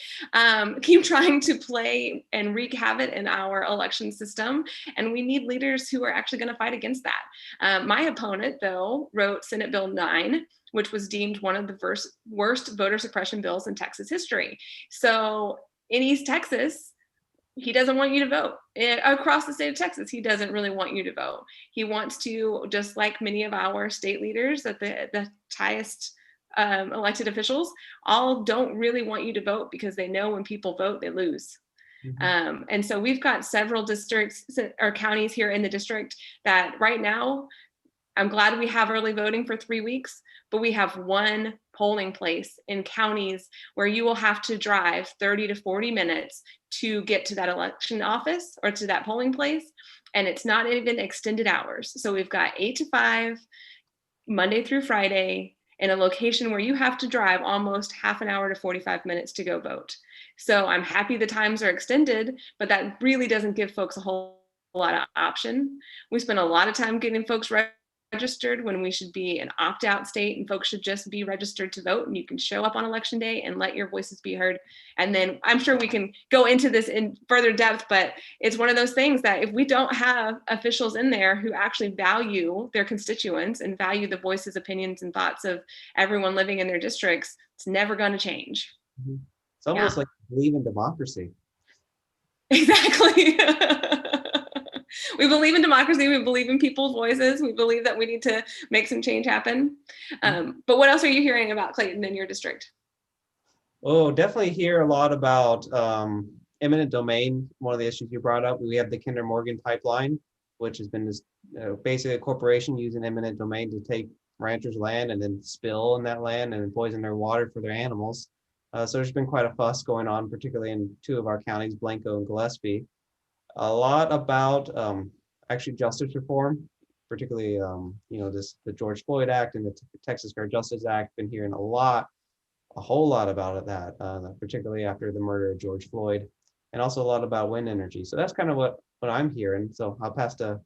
keep trying to play and wreak havoc in our election system. And we need leaders who are actually going to fight against that. My opponent, though, wrote Senate Bill 9, which was deemed one of the worst voter suppression bills in Texas history. So in East Texas, he doesn't want you to vote. Across the state of Texas, he doesn't really want you to vote. He wants to, just like many of our state leaders at the highest elected officials, all don't really want you to vote because they know when people vote, they lose. And so we've got several districts or counties here in the district that right now, I'm glad we have early voting for 3 weeks, but we have one polling place in counties where you will have to drive 30 to 40 minutes to get to that election office or to that polling place. And it's not even extended hours. So we've got 8 to 5, Monday through Friday, in a location where you have to drive almost half an hour to 45 minutes to go vote. So I'm happy the times are extended, but that really doesn't give folks a whole lot of option. We spend a lot of time getting folks registered when we should be an opt-out state, and folks should just be registered to vote, and you can show up on election day and let your voices be heard. And then I'm sure we can go into this in further depth, but it's one of those things that if we don't have officials in there who actually value their constituents and value the voices, opinions, and thoughts of everyone living in their districts, it's never going to change. It's almost like believe in democracy. Exactly. We believe in democracy. We believe in people's voices. We believe that we need to make some change happen. But what else are you hearing about, Clayton, in your district? Oh, definitely hear a lot about eminent domain. One of the issues you brought up. We have the Kinder Morgan pipeline, which has been this basically a corporation using eminent domain to take ranchers' land and then spill in that land and then poison their water for their animals. So there's been quite a fuss going on, particularly in 2 of our counties, Blanco and Gillespie. A lot about actually justice reform, particularly the George Floyd Act and the Texas Fair Justice Act. Been hearing a whole lot about that, particularly after the murder of George Floyd, and also a lot about wind energy. So that's kind of what I'm hearing. So I'll pass the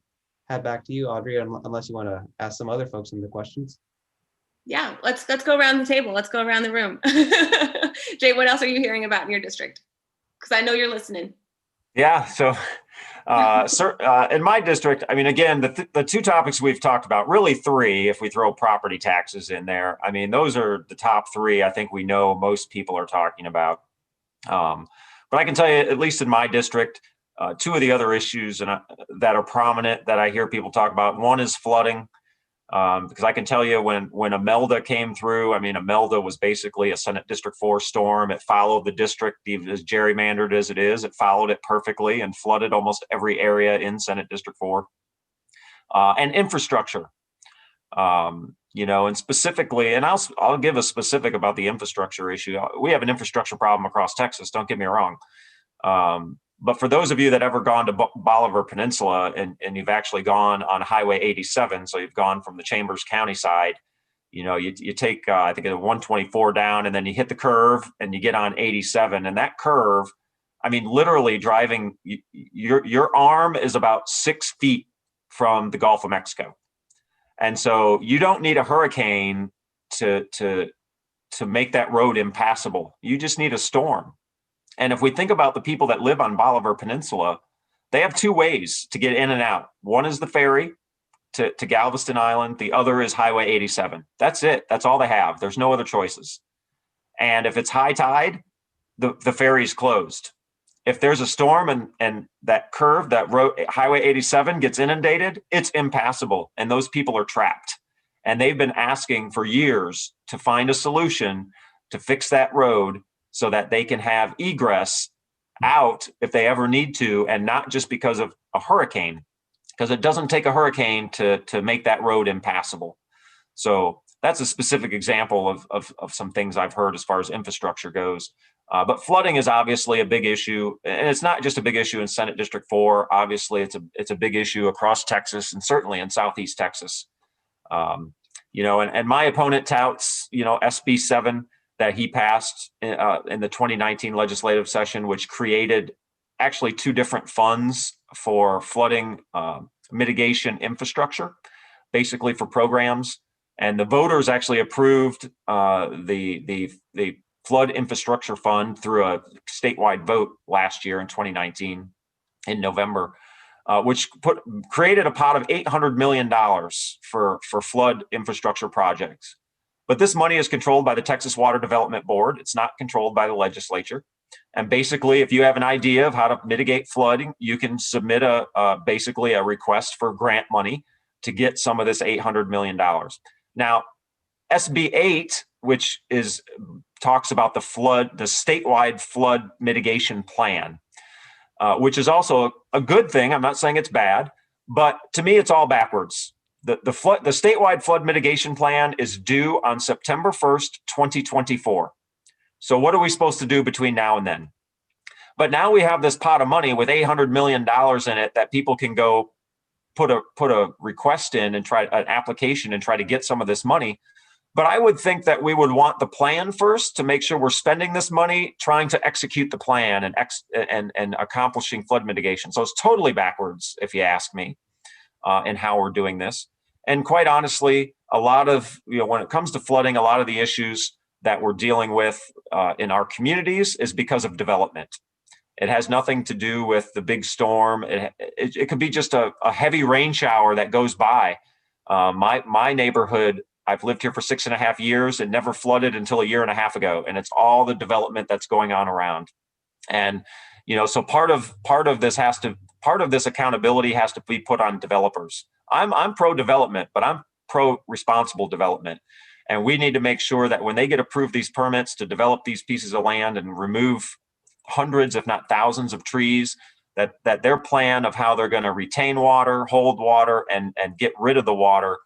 hat back to you, Audrey, unless you want to ask some other folks some of the questions. Yeah, let's go around the table. Let's go around the room. Jay, what else are you hearing about in your district? Because I know you're listening. Yeah. So in my district, I mean, again, the 2 topics we've talked about, really 3, if we throw property taxes in there. I mean, those are the top 3 I think we know most people are talking about. But I can tell you, at least in my district, 2 of the other issues that are prominent that I hear people talk about. One is flooding. Because I can tell you when Imelda came through, I mean, Imelda was basically a Senate District 4 storm. It followed the district, even as gerrymandered as it is. It followed it perfectly and flooded almost every area in Senate District 4. And infrastructure, and specifically, and I'll give a specific about the infrastructure issue. We have an infrastructure problem across Texas, don't get me wrong. But for those of you that ever gone to Bolivar Peninsula and you've actually gone on Highway 87, so you've gone from the Chambers County side, you take, I think, a 124 down, and then you hit the curve and you get on 87. And that curve, I mean, literally driving, your arm is about 6 feet from the Gulf of Mexico. And so you don't need a hurricane to make that road impassable. You just need a storm. And if we think about the people that live on Bolivar Peninsula, they have 2 ways to get in and out. One is the ferry to Galveston Island. The other is Highway 87. That's it. That's all they have. There's no other choices. And if it's high tide, the ferry is closed. If there's a storm and that curve, that road, Highway 87 gets inundated, it's impassable. And those people are trapped. And they've been asking for years to find a solution to fix that road so that they can have egress out if they ever need to, and not just because of a hurricane, because it doesn't take a hurricane to make that road impassable. So that's a specific example of some things I've heard as far as infrastructure goes. But flooding is obviously a big issue, and it's not just a big issue in Senate District 4. Obviously, it's a big issue across Texas and certainly in Southeast Texas. And my opponent touts, SB 7 that he passed in the 2019 legislative session, which created actually 2 different funds for flooding mitigation infrastructure, basically for programs. And the voters actually approved the flood infrastructure fund through a statewide vote last year in 2019 in November, which created a pot of $800 million for flood infrastructure projects. But this money is controlled by the Texas Water Development Board. It's not controlled by the legislature. And basically, if you have an idea of how to mitigate flooding, you can submit basically a request for grant money to get some of this $800 million. Now, SB 8, which talks about the statewide flood mitigation plan, which is also a good thing. I'm not saying it's bad, but to me, it's all backwards. The statewide flood mitigation plan is due on September 1st, 2024. So what are we supposed to do between now and then? But now we have this pot of money with $800 million in it that people can go put a request in and try an application and try to get some of this money. But I would think that we would want the plan first to make sure we're spending this money trying to execute the plan and accomplishing flood mitigation. So it's totally backwards, if you ask me, in how we're doing this. And quite honestly, a lot of, when it comes to flooding, a lot of the issues that we're dealing with in our communities is because of development. It has nothing to do with the big storm. It could be just a heavy rain shower that goes by. My neighborhood, I've lived here for 6.5 years and never flooded until a year and a half ago. And it's all the development that's going on around. And, so part of this accountability has to be put on developers. I'm pro development, but I'm pro responsible development. And we need to make sure that when they get approved these permits to develop these pieces of land and remove hundreds, if not thousands of trees, that their plan of how they're going to retain water, hold water, and get rid of the water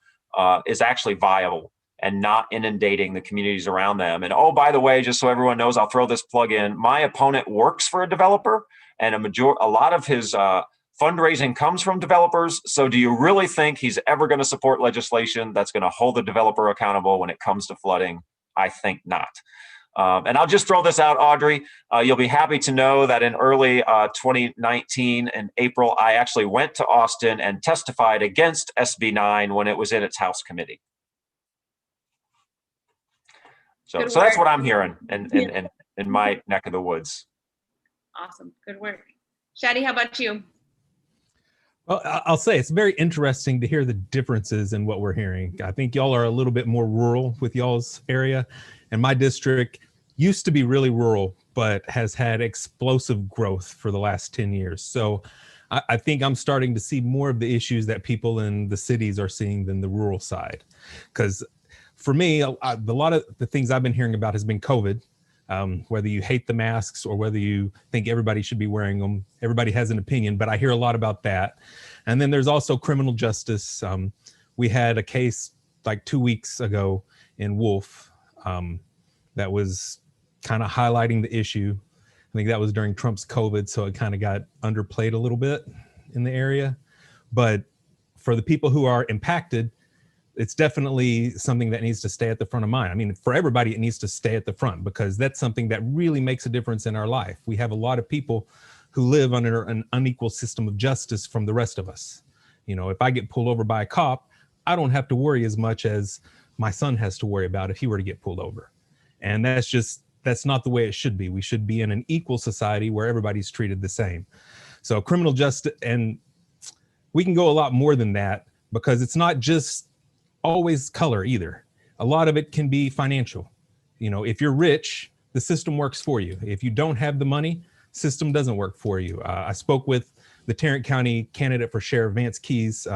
is actually viable and not inundating the communities around them. And oh, by the way, just so everyone knows, I'll throw this plug in. My opponent works for a developer, and a lot of his fundraising comes from developers. So do you really think he's ever going to support legislation that's going to hold the developer accountable when it comes to flooding? I think not. And I'll just throw this out, Audrey. You'll be happy to know that in early 2019, in April, I actually went to Austin and testified against SB 9 when it was in its House committee. So that's what I'm hearing in my neck of the woods. Awesome. Good work. Shadi, how about you? Well, I'll say it's very interesting to hear the differences in what we're hearing. I think y'all are a little bit more rural with y'all's area. And my district used to be really rural, but has had explosive growth for the last 10 years. So I think I'm starting to see more of the issues that people in the cities are seeing than the rural side. Because for me, a lot of the things I've been hearing about has been COVID. Whether you hate the masks or whether you think everybody should be wearing them, everybody has an opinion, but I hear a lot about that. And then there's also criminal justice. We had a case like 2 weeks ago in Wolf that was kind of highlighting the issue. I think that was during Trump's COVID, so it kind of got underplayed a little bit in the area. But for the people who are impacted, it's definitely something that needs to stay at the front of mind. I mean, for everybody, it needs to stay at the front because that's something that really makes a difference in our life. We have a lot of people who live under an unequal system of justice from the rest of us. If I get pulled over by a cop, I don't have to worry as much as my son has to worry about if he were to get pulled over. And that's not the way it should be. We should be in an equal society where everybody's treated the same. So criminal justice, and we can go a lot more than that because it's not just always color either. A lot of it can be financial. If you're rich, the system works for you. If you don't have the money, system doesn't work for you. I spoke with the Tarrant County candidate for Sheriff, Vance Keys,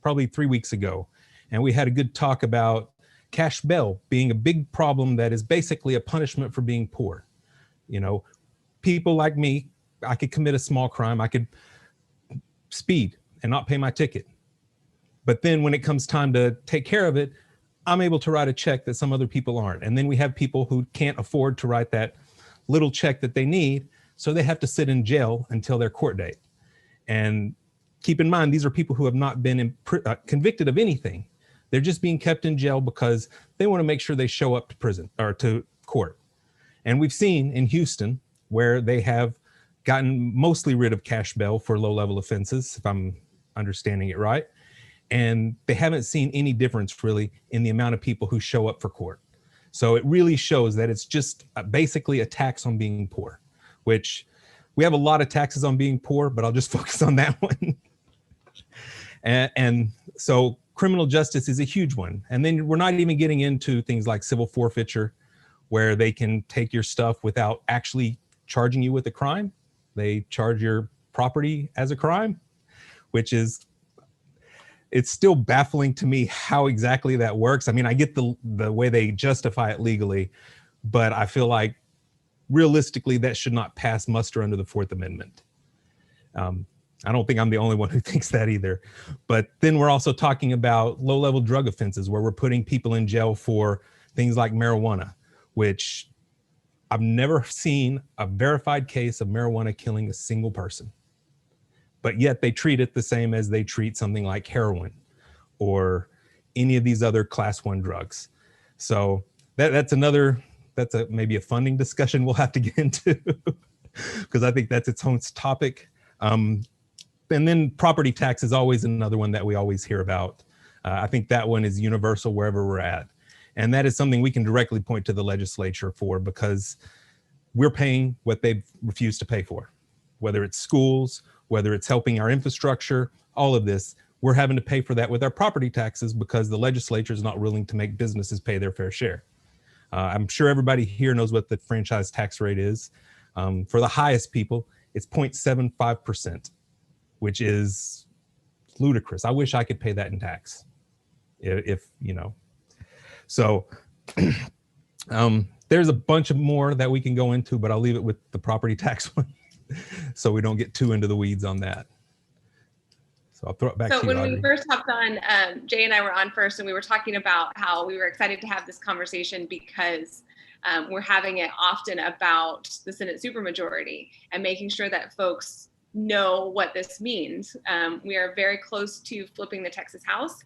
probably 3 weeks ago. And we had a good talk about cash bail being a big problem that is basically a punishment for being poor. People like me, I could commit a small crime. I could speed and not pay my ticket. But then when it comes time to take care of it, I'm able to write a check that some other people aren't. And then we have people who can't afford to write that little check that they need, so they have to sit in jail until their court date. And keep in mind, these are people who have not been convicted of anything. They're just being kept in jail because they want to make sure they show up to prison or to court. And we've seen in Houston where they have gotten mostly rid of cash bail for low-level offenses, if I'm understanding it right. and they haven't seen any difference really in the amount of people who show up for court. So it really shows that it's just basically a tax on being poor, which we have a lot of taxes on being poor, but I'll just focus on that one. And so criminal justice is a huge one. And then we're not even getting into things like civil forfeiture, where they can take your stuff without actually charging you with a crime. They charge your property as a crime, which is, it's still baffling to me how exactly that works. I mean, I get the way they justify it legally, but I feel like realistically that should not pass muster under the Fourth Amendment. I don't think I'm the only one who thinks that either. But then we're also talking about low-level drug offenses where we're putting people in jail for things like marijuana, which I've never seen a verified case of marijuana killing a single person. But yet they treat it the same as they treat something like heroin or any of these other class 1 drugs. So that's maybe a funding discussion we'll have to get into because I think that's its own topic. And then property tax is always another one that we always hear about. I think that one is universal wherever we're at. And that is something we can directly point to the legislature for because we're paying what they've refused to pay for, whether it's schools, whether it's helping our infrastructure, all of this, we're having to pay for that with our property taxes because the legislature is not willing to make businesses pay their fair share. I'm sure everybody here knows what the franchise tax rate is. For the highest people, it's 0.75%, which is ludicrous. I wish I could pay that in tax, if you know. So there's a bunch of more that we can go into, but I'll leave it with the property tax one so we don't get too into the weeds on that. So I'll throw it back to you, So when Audrey. we first hopped on, Jay and I were on first, and we were talking about how we were excited to have this conversation because we're having it often about the Senate supermajority and making sure that folks know what this means. We are very close to flipping the Texas House.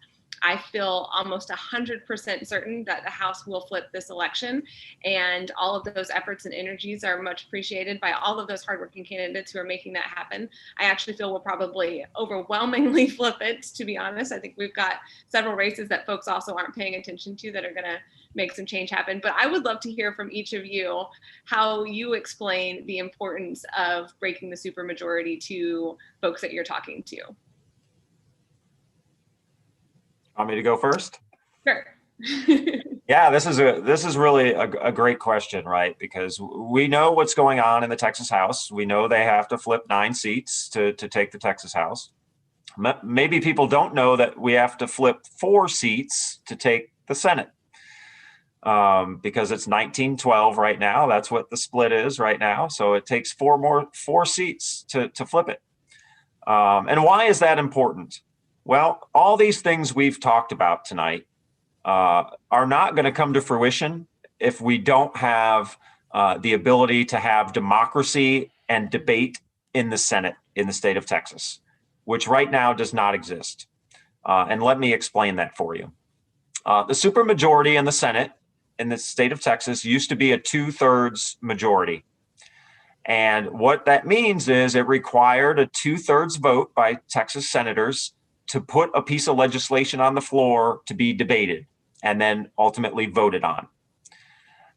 I feel almost 100% certain that the House will flip this election, and all of those efforts and energies are much appreciated by all of those hardworking candidates who are making that happen. I actually feel we'll probably overwhelmingly flip it, to be honest. I think we've got several races that folks also aren't paying attention to that are going to make some change happen. But I would love to hear from each of you how you explain the importance of breaking the supermajority to folks that you're talking to. Want me to go first? Sure. Yeah, this is really a great question, right? Because we know what's going on in the Texas House. We know they have to flip 9 seats to take the Texas House. Maybe people don't know that we have to flip 4 seats to take the Senate. Because it's 19-12 right now. That's what the split is right now. So it takes 4 seats to flip it. And why is that important? Well, all these things we've talked about tonight are not going to come to fruition if we don't have the ability to have democracy and debate in the Senate in the state of Texas, which right now does not exist. And let me explain that for you. The supermajority in the Senate in the state of Texas used to be a 2/3 majority. And what that means is it required a 2/3 vote by Texas senators to put a piece of legislation on the floor to be debated and then ultimately voted on.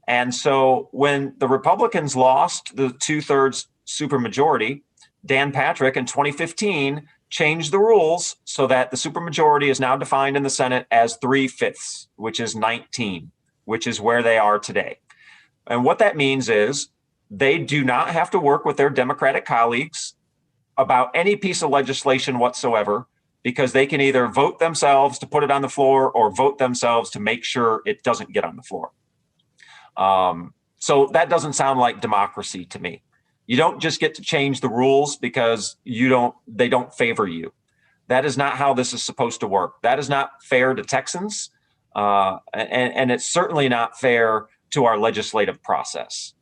And so when the Republicans lost the 2/3 supermajority, Dan Patrick in 2015 changed the rules so that the supermajority is now defined in the Senate as 3/5, which is 19, which is where they are today. And what that means is they do not have to work with their Democratic colleagues about any piece of legislation whatsoever, because they can either vote themselves to put it on the floor or vote themselves to make sure it doesn't get on the floor. So that doesn't sound like democracy to me. You don't just get to change the rules because they don't favor you. That is not how this is supposed to work. That is not fair to Texans, and it's certainly not fair to our legislative process.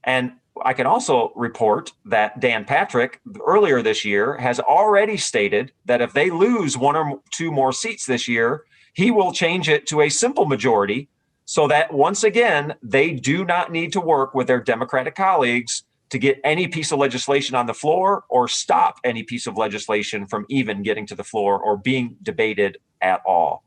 And I can also report that Dan Patrick earlier this year has already stated that if they lose 1 or 2 more seats this year, he will change it to a simple majority so that once again, they do not need to work with their Democratic colleagues to get any piece of legislation on the floor or stop any piece of legislation from even getting to the floor or being debated at all.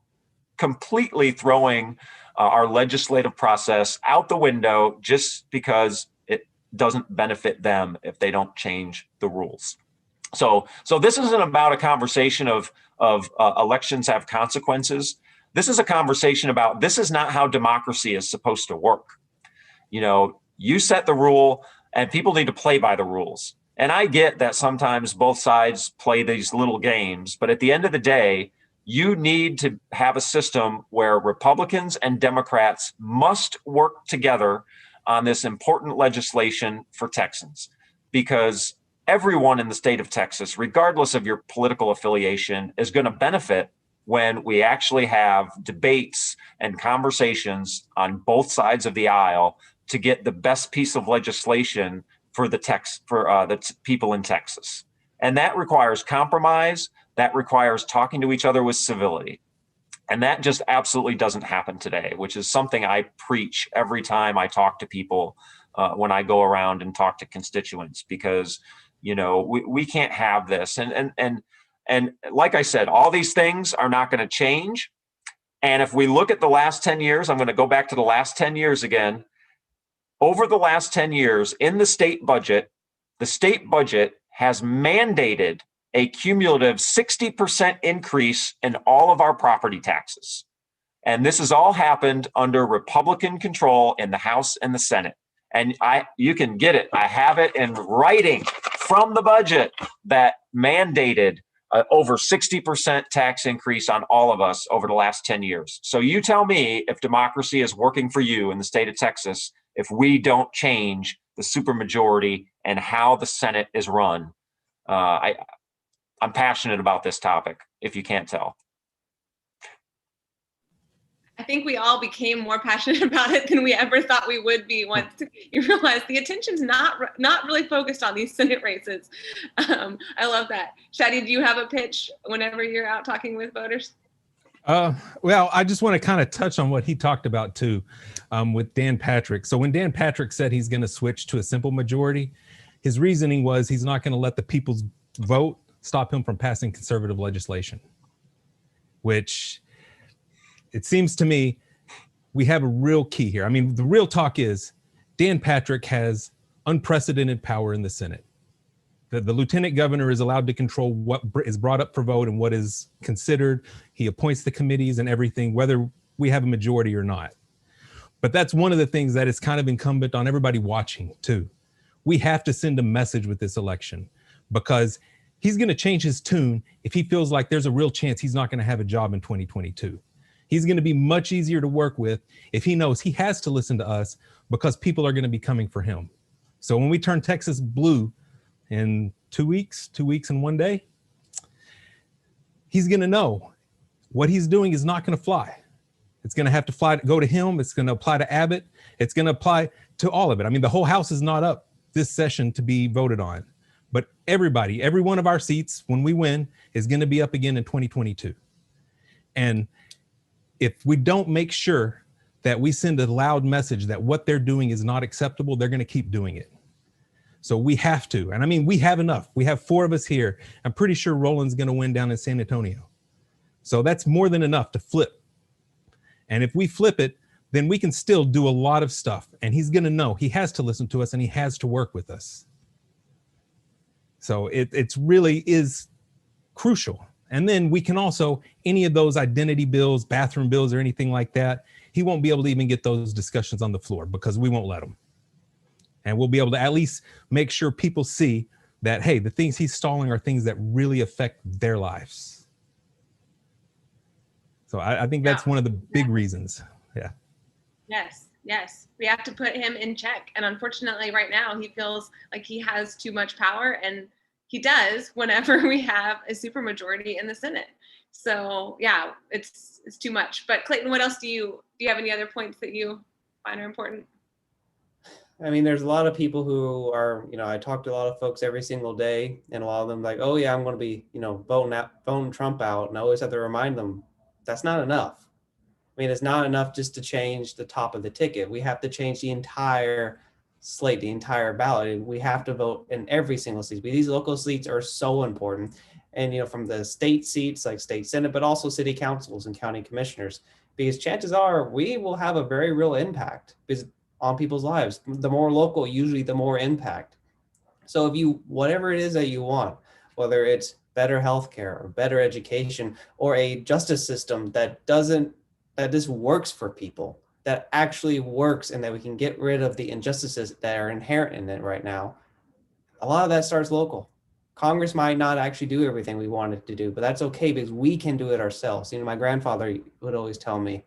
Completely throwing our legislative process out the window just because it doesn't benefit them if they don't change the rules. So this isn't about a conversation of elections have consequences. This is a conversation about this is not how democracy is supposed to work. You know, you set the rule and people need to play by the rules. And I get that sometimes both sides play these little games, but at the end of the day, you need to have a system where Republicans and Democrats must work together on this important legislation for Texans, because everyone in the state of Texas, regardless of your political affiliation, is going to benefit when we actually have debates and conversations on both sides of the aisle to get the best piece of legislation for the people in Texas. And that requires compromise. That requires talking to each other with civility. And that just absolutely doesn't happen today, which is something I preach every time I talk to people when I go around and talk to constituents, because, you know, we can't have this. And like I said, all these things are not going to change. And if we look at the last 10 years, I'm going to go back to the last 10 years again. Over the last 10 years in the state budget has mandated a cumulative 60% increase in all of our property taxes. And this has all happened under Republican control in the House and the Senate. And you can get it. I have it in writing from the budget that mandated over 60% tax increase on all of us over the last 10 years. So you tell me if democracy is working for you in the state of Texas, if we don't change the supermajority and how the Senate is run. I'm passionate about this topic, if you can't tell. I think we all became more passionate about it than we ever thought we would be once you realize the attention's not really focused on these Senate races. I love that. Shadi, do you have a pitch whenever you're out talking with voters? Well, I just want to kind of touch on what he talked about too, with Dan Patrick. So when Dan Patrick said he's going to switch to a simple majority, his reasoning was he's not going to let the people's vote stop him from passing conservative legislation, which it seems to me we have a real key here. I mean, the real talk is Dan Patrick has unprecedented power in the Senate. The lieutenant governor is allowed to control what is brought up for vote and what is considered. He appoints the committees and everything, whether we have a majority or not. But that's one of the things that is kind of incumbent on everybody watching too. We have to send a message with this election, because he's going to change his tune if he feels like there's a real chance he's not going to have a job in 2022. He's going to be much easier to work with if he knows he has to listen to us, because people are going to be coming for him. So when we turn Texas blue in 2 weeks and 1 day, he's going to know what he's doing is not going to fly. It's going to have to go to him. It's going to apply to Abbott. It's going to apply to all of it. I mean, the whole House is not up this session to be voted on, but everybody, every one of our seats, when we win, is going to be up again in 2022. And if we don't make sure that we send a loud message that what they're doing is not acceptable, they're going to keep doing it. So we have to. And I mean, we have enough. We have 4 of us here. I'm pretty sure Roland's going to win down in San Antonio. So that's more than enough to flip. And if we flip it, then we can still do a lot of stuff. And he's going to know he has to listen to us and he has to work with us. So it's really is crucial. And then we can also, any of those identity bills, bathroom bills, or anything like that, he won't be able to even get those discussions on the floor because we won't let him. And we'll be able to at least make sure people see that, hey, the things he's stalling are things that really affect their lives. So I think that's one of the big reasons. Yeah. Yes. We have to put him in check. And unfortunately, right now, he feels like he has too much power, and he does whenever we have a supermajority in the Senate. So yeah, it's too much. But Clayton, what else do you have any other points that you find are important? I mean, there's a lot of people who are, I talk to a lot of folks every single day, and a lot of them like, oh yeah, I'm going to be, voting Trump out. And I always have to remind them that's not enough. I mean, it's not enough just to change the top of the ticket. We have to change the entire slate, the entire ballot. We have to vote in every single seat. These local seats are so important. And, from the state seats like state senate, but also city councils and county commissioners, because chances are we will have a very real impact on people's lives. The more local, usually the more impact. So if you, whatever it is that you want, whether it's better healthcare or better education or a justice system that this works for people, that actually works, and that we can get rid of the injustices that are inherent in it right now, a lot of that starts local. Congress might not actually do everything we want it to do, but that's okay because we can do it ourselves. My grandfather would always tell me,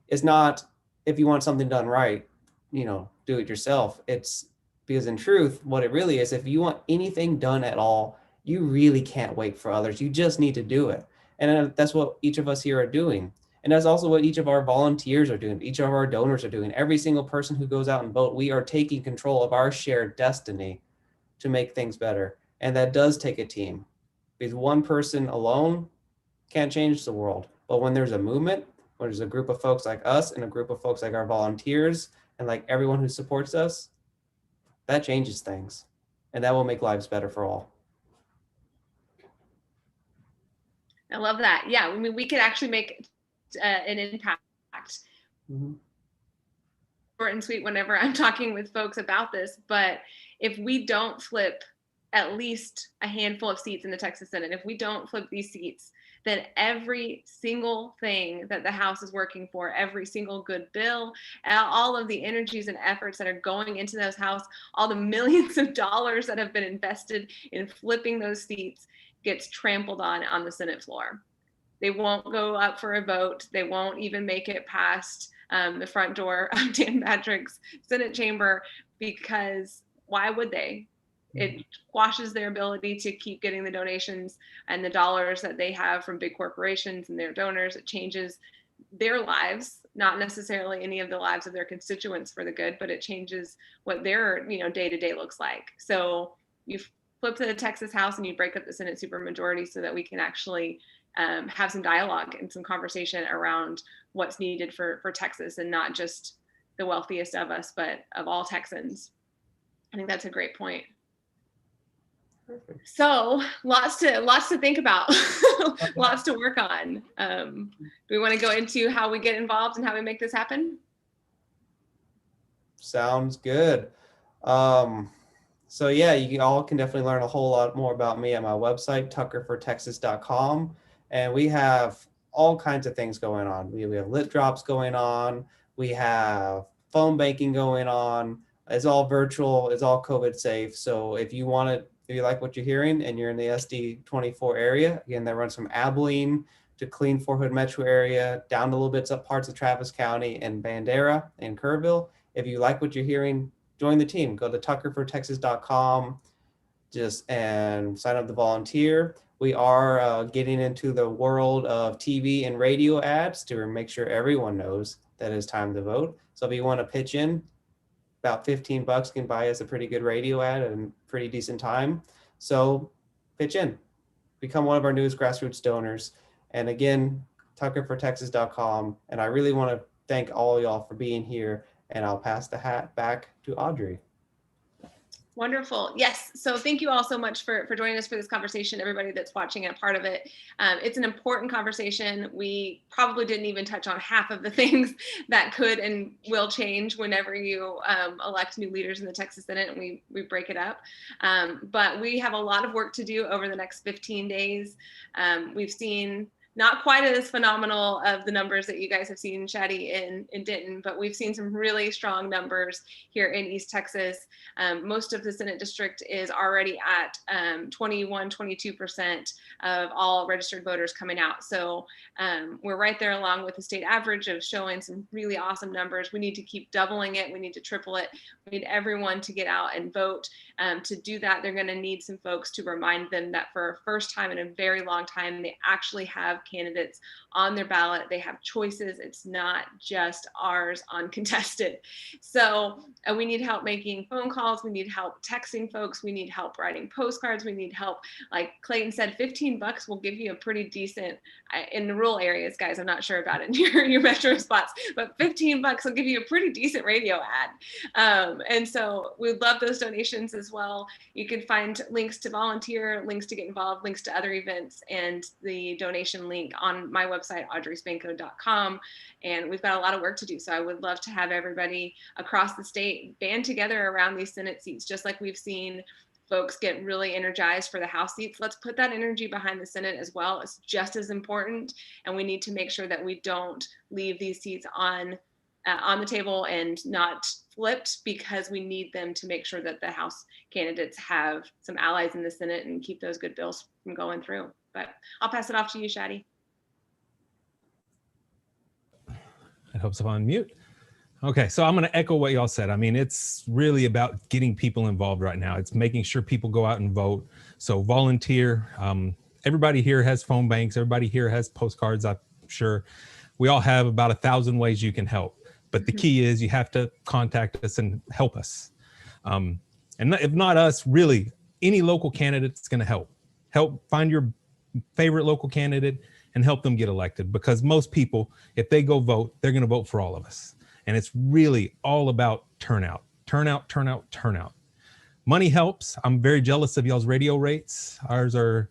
it's not if you want something done right, do it yourself. It's because in truth, what it really is, if you want anything done at all, you really can't wait for others. You just need to do it. And that's what each of us here are doing. And that's also what each of our volunteers are doing. Each of our donors are doing. Every single person who goes out and vote, we are taking control of our shared destiny to make things better. And that does take a team, because one person alone can't change the world. But when there's a movement, when there's a group of folks like us and a group of folks like our volunteers and like everyone who supports us, that changes things. And that will make lives better for all. I love that. Yeah, we could actually make an impact. Mm-hmm. Short and sweet whenever I'm talking with folks about this, but if we don't flip at least a handful of seats in the Texas Senate, if we don't flip these seats, then every single thing that the House is working for, every single good bill, all of the energies and efforts that are going into those House, all the millions of dollars that have been invested in flipping those seats gets trampled on the Senate floor. They won't go up for a vote. They won't even make it past the front door of Dan Patrick's Senate chamber, because why would they? It squashes their ability to keep getting the donations and the dollars that they have from big corporations and their donors. It changes their lives, not necessarily any of the lives of their constituents for the good, but it changes what their day-to-day looks like. So you flip to the Texas House and you break up the Senate supermajority so that we can actually have some dialogue and some conversation around what's needed for Texas, and not just the wealthiest of us, but of all Texans. I think that's a great point. Perfect. So lots to think about, lots to work on. Do we want to go into how we get involved and how we make this happen? Sounds good. So yeah, you all can definitely learn a whole lot more about me at my website, tuckerfortexas.com. And we have all kinds of things going on. We have lit drops going on. We have phone banking going on. It's all virtual. It's all COVID safe. So if you like what you're hearing and you're in the SD24 area, again, that runs from Abilene to Clean Fort Hood metro area, down a little bit up parts of Travis County and Bandera and Kerrville. If you like what you're hearing, join the team. Go to tuckerfortexas.com and sign up to volunteer. We are getting into the world of TV and radio ads to make sure everyone knows that it's time to vote. So if you want to pitch in, about $15 can buy us a pretty good radio ad at a pretty decent time. So pitch in, become one of our newest grassroots donors. And again, tuckerfortexas.com. And I really want to thank all y'all for being here. And I'll pass the hat back to Audrey. Wonderful. Yes. So thank you all so much for joining us for this conversation, everybody that's watching and a part of it. It's an important conversation. We probably didn't even touch on half of the things that could and will change whenever you elect new leaders in the Texas Senate and we break it up. But we have a lot of work to do over the next 15 days. We've seen not quite as phenomenal of the numbers that you guys have seen, Shadi, in Denton, but we've seen some really strong numbers here in East Texas. Most of the Senate district is already at 21, 22% of all registered voters coming out. So we're right there along with the state average of showing some really awesome numbers. We need to keep doubling it. We need to triple it. We need everyone to get out and vote. To do that, they're going to need some folks to remind them that for a first time in a very long time, they actually have candidates on their ballot. They have choices. It's not just ours uncontested. So we need help making phone calls. We need help texting folks. We need help writing postcards. We need help, like Clayton said, $15 will give you a pretty decent, in the rural areas, guys, I'm not sure about it in your metro spots, but $15 will give you a pretty decent radio ad. And so we'd love those donations as well. You can find links to volunteer, links to get involved, links to other events, and the donation link on my website, audreyspanko.com. And we've got a lot of work to do. So I would love to have everybody across the state band together around these Senate seats, just like we've seen folks get really energized for the House seats. Let's put that energy behind the Senate as well. It's just as important. And we need to make sure that we don't leave these seats on the table and not flipped, because we need them to make sure that the House candidates have some allies in the Senate and keep those good bills from going through. But I'll pass it off to you, Shadi. It helps if I'm on mute. Okay, so I'm going to echo what y'all said. I mean, it's really about getting people involved right now. It's making sure people go out and vote. So volunteer. Everybody here has phone banks. Everybody here has postcards, I'm sure. We all have about 1,000 ways you can help. But the key is you have to contact us and help us. And if not us, really, any local candidate is going to help. Help find your favorite local candidate and help them get elected. Because most people, if they go vote, they're going to vote for all of us. And it's really all about turnout, turnout, turnout, turnout. Money helps. I'm very jealous of y'all's radio rates. Ours are,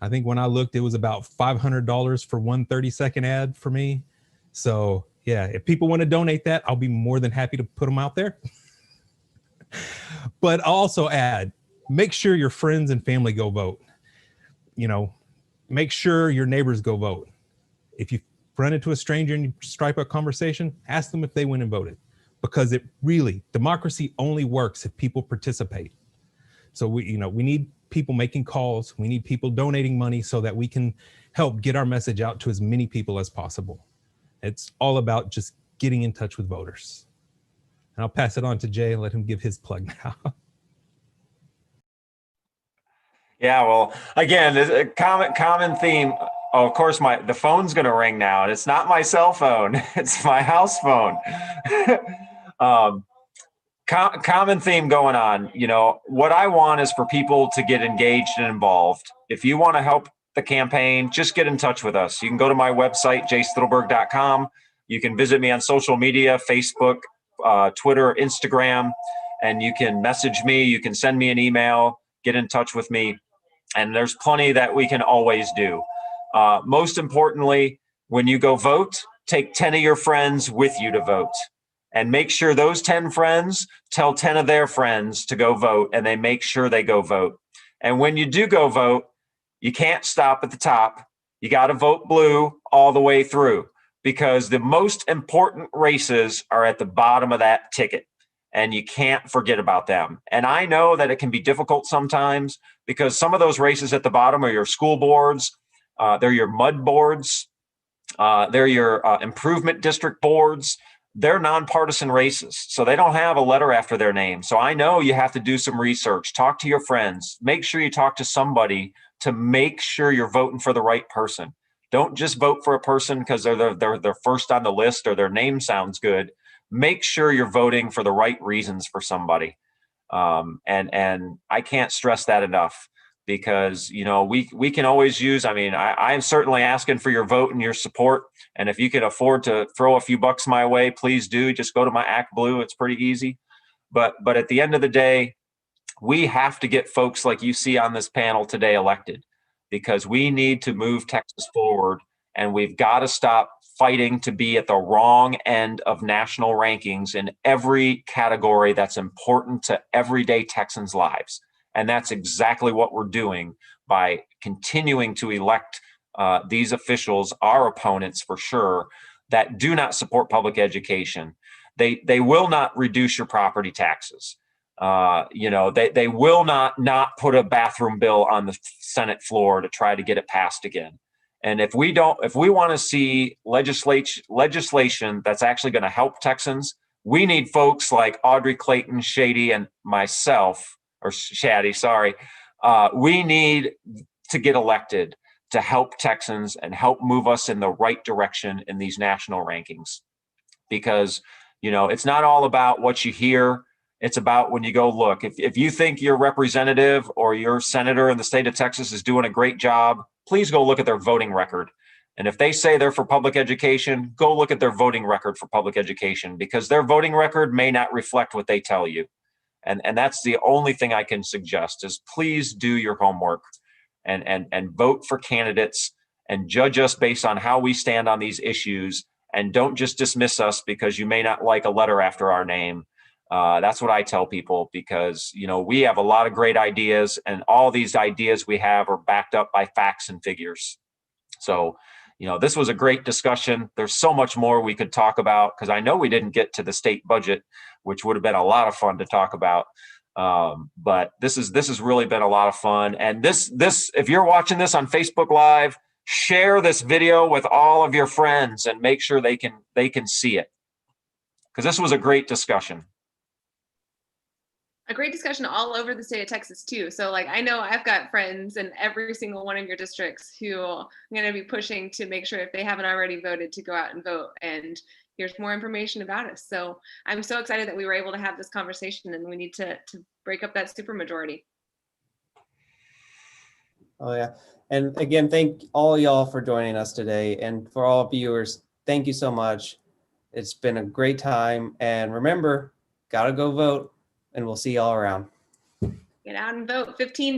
I think when I looked, it was about $500 for one 30-second ad for me. So yeah, if people want to donate that, I'll be more than happy to put them out there. But I'll also add, make sure your friends and family go vote. You know, make sure your neighbors go vote. If you run into a stranger and you strike a conversation, ask them if they went and voted, because it really, democracy only works if people participate. So we need people making calls. We need people donating money so that we can help get our message out to as many people as possible. It's all about just getting in touch with voters. And I'll pass it on to Jay and let him give his plug now. Yeah, well, again, there's a common theme. Oh, of course, the phone's going to ring now, and it's not my cell phone; it's my house phone. Common theme going on. You know, what I want is for people to get engaged and involved. If you want to help the campaign, just get in touch with us. You can go to my website, jstittelberg.com. You can visit me on social media, Facebook, Twitter, Instagram, and you can message me. You can send me an email, get in touch with me. And there's plenty that we can always do. Most importantly, when you go vote, take 10 of your friends with you to vote. And make sure those 10 friends tell 10 of their friends to go vote, and they make sure they go vote. And when you do go vote, you can't stop at the top. You got to vote blue all the way through, because the most important races are at the bottom of that ticket, and you can't forget about them. And I know that it can be difficult sometimes, because some of those races at the bottom are your school boards, they're your mud boards, they're your improvement district boards. They're nonpartisan races, so they don't have a letter after their name. So I know you have to do some research, talk to your friends, make sure you talk to somebody to make sure you're voting for the right person. Don't just vote for a person because they're first on the list or their name sounds good. Make sure you're voting for the right reasons for somebody. And I can't stress that enough, because, you know, we can always use, I'm certainly asking for your vote and your support. And if you can afford to throw a few bucks my way, please do. Just go to my Act Blue. It's pretty easy. But at the end of the day, we have to get folks like you see on this panel today elected, because we need to move Texas forward, and we've got to stop fighting to be at the wrong end of national rankings in every category that's important to everyday Texans' lives. And that's exactly what we're doing by continuing to elect these officials, our opponents for sure, that do not support public education. They will not reduce your property taxes. They will not put a bathroom bill on the Senate floor to try to get it passed again. And if we want to see legislation that's actually going to help Texans, we need folks like Audrey, Clayton, Shady, and myself, or Shady, sorry. We need to get elected to help Texans and help move us in the right direction in these national rankings. Because, you know, it's not all about what you hear. It's about when you go look. If you think your representative or your senator in the state of Texas is doing a great job, please go look at their voting record. And if they say they're for public education, go look at their voting record for public education, because their voting record may not reflect what they tell you. And that's the only thing I can suggest is please do your homework and vote for candidates and judge us based on how we stand on these issues. And don't just dismiss us because you may not like a letter after our name. That's what I tell people, because, you know, we have a lot of great ideas, and all these ideas we have are backed up by facts and figures. So, you know, this was a great discussion. There's so much more we could talk about, because I know we didn't get to the state budget, which would have been a lot of fun to talk about. But this has really been a lot of fun. And this, if you're watching this on Facebook Live, share this video with all of your friends and make sure they can see it, because this was a great discussion. A great discussion all over the state of Texas too. So like, I know I've got friends in every single one of your districts who I'm going to be pushing to make sure, if they haven't already voted, to go out and vote. And here's more information about us. So I'm so excited that we were able to have this conversation, and we need to break up that supermajority. Oh yeah. And again, thank all y'all for joining us today. And for all viewers, thank you so much. It's been a great time. And remember, gotta go vote, and we'll see y'all around. Get out and vote. 15 days.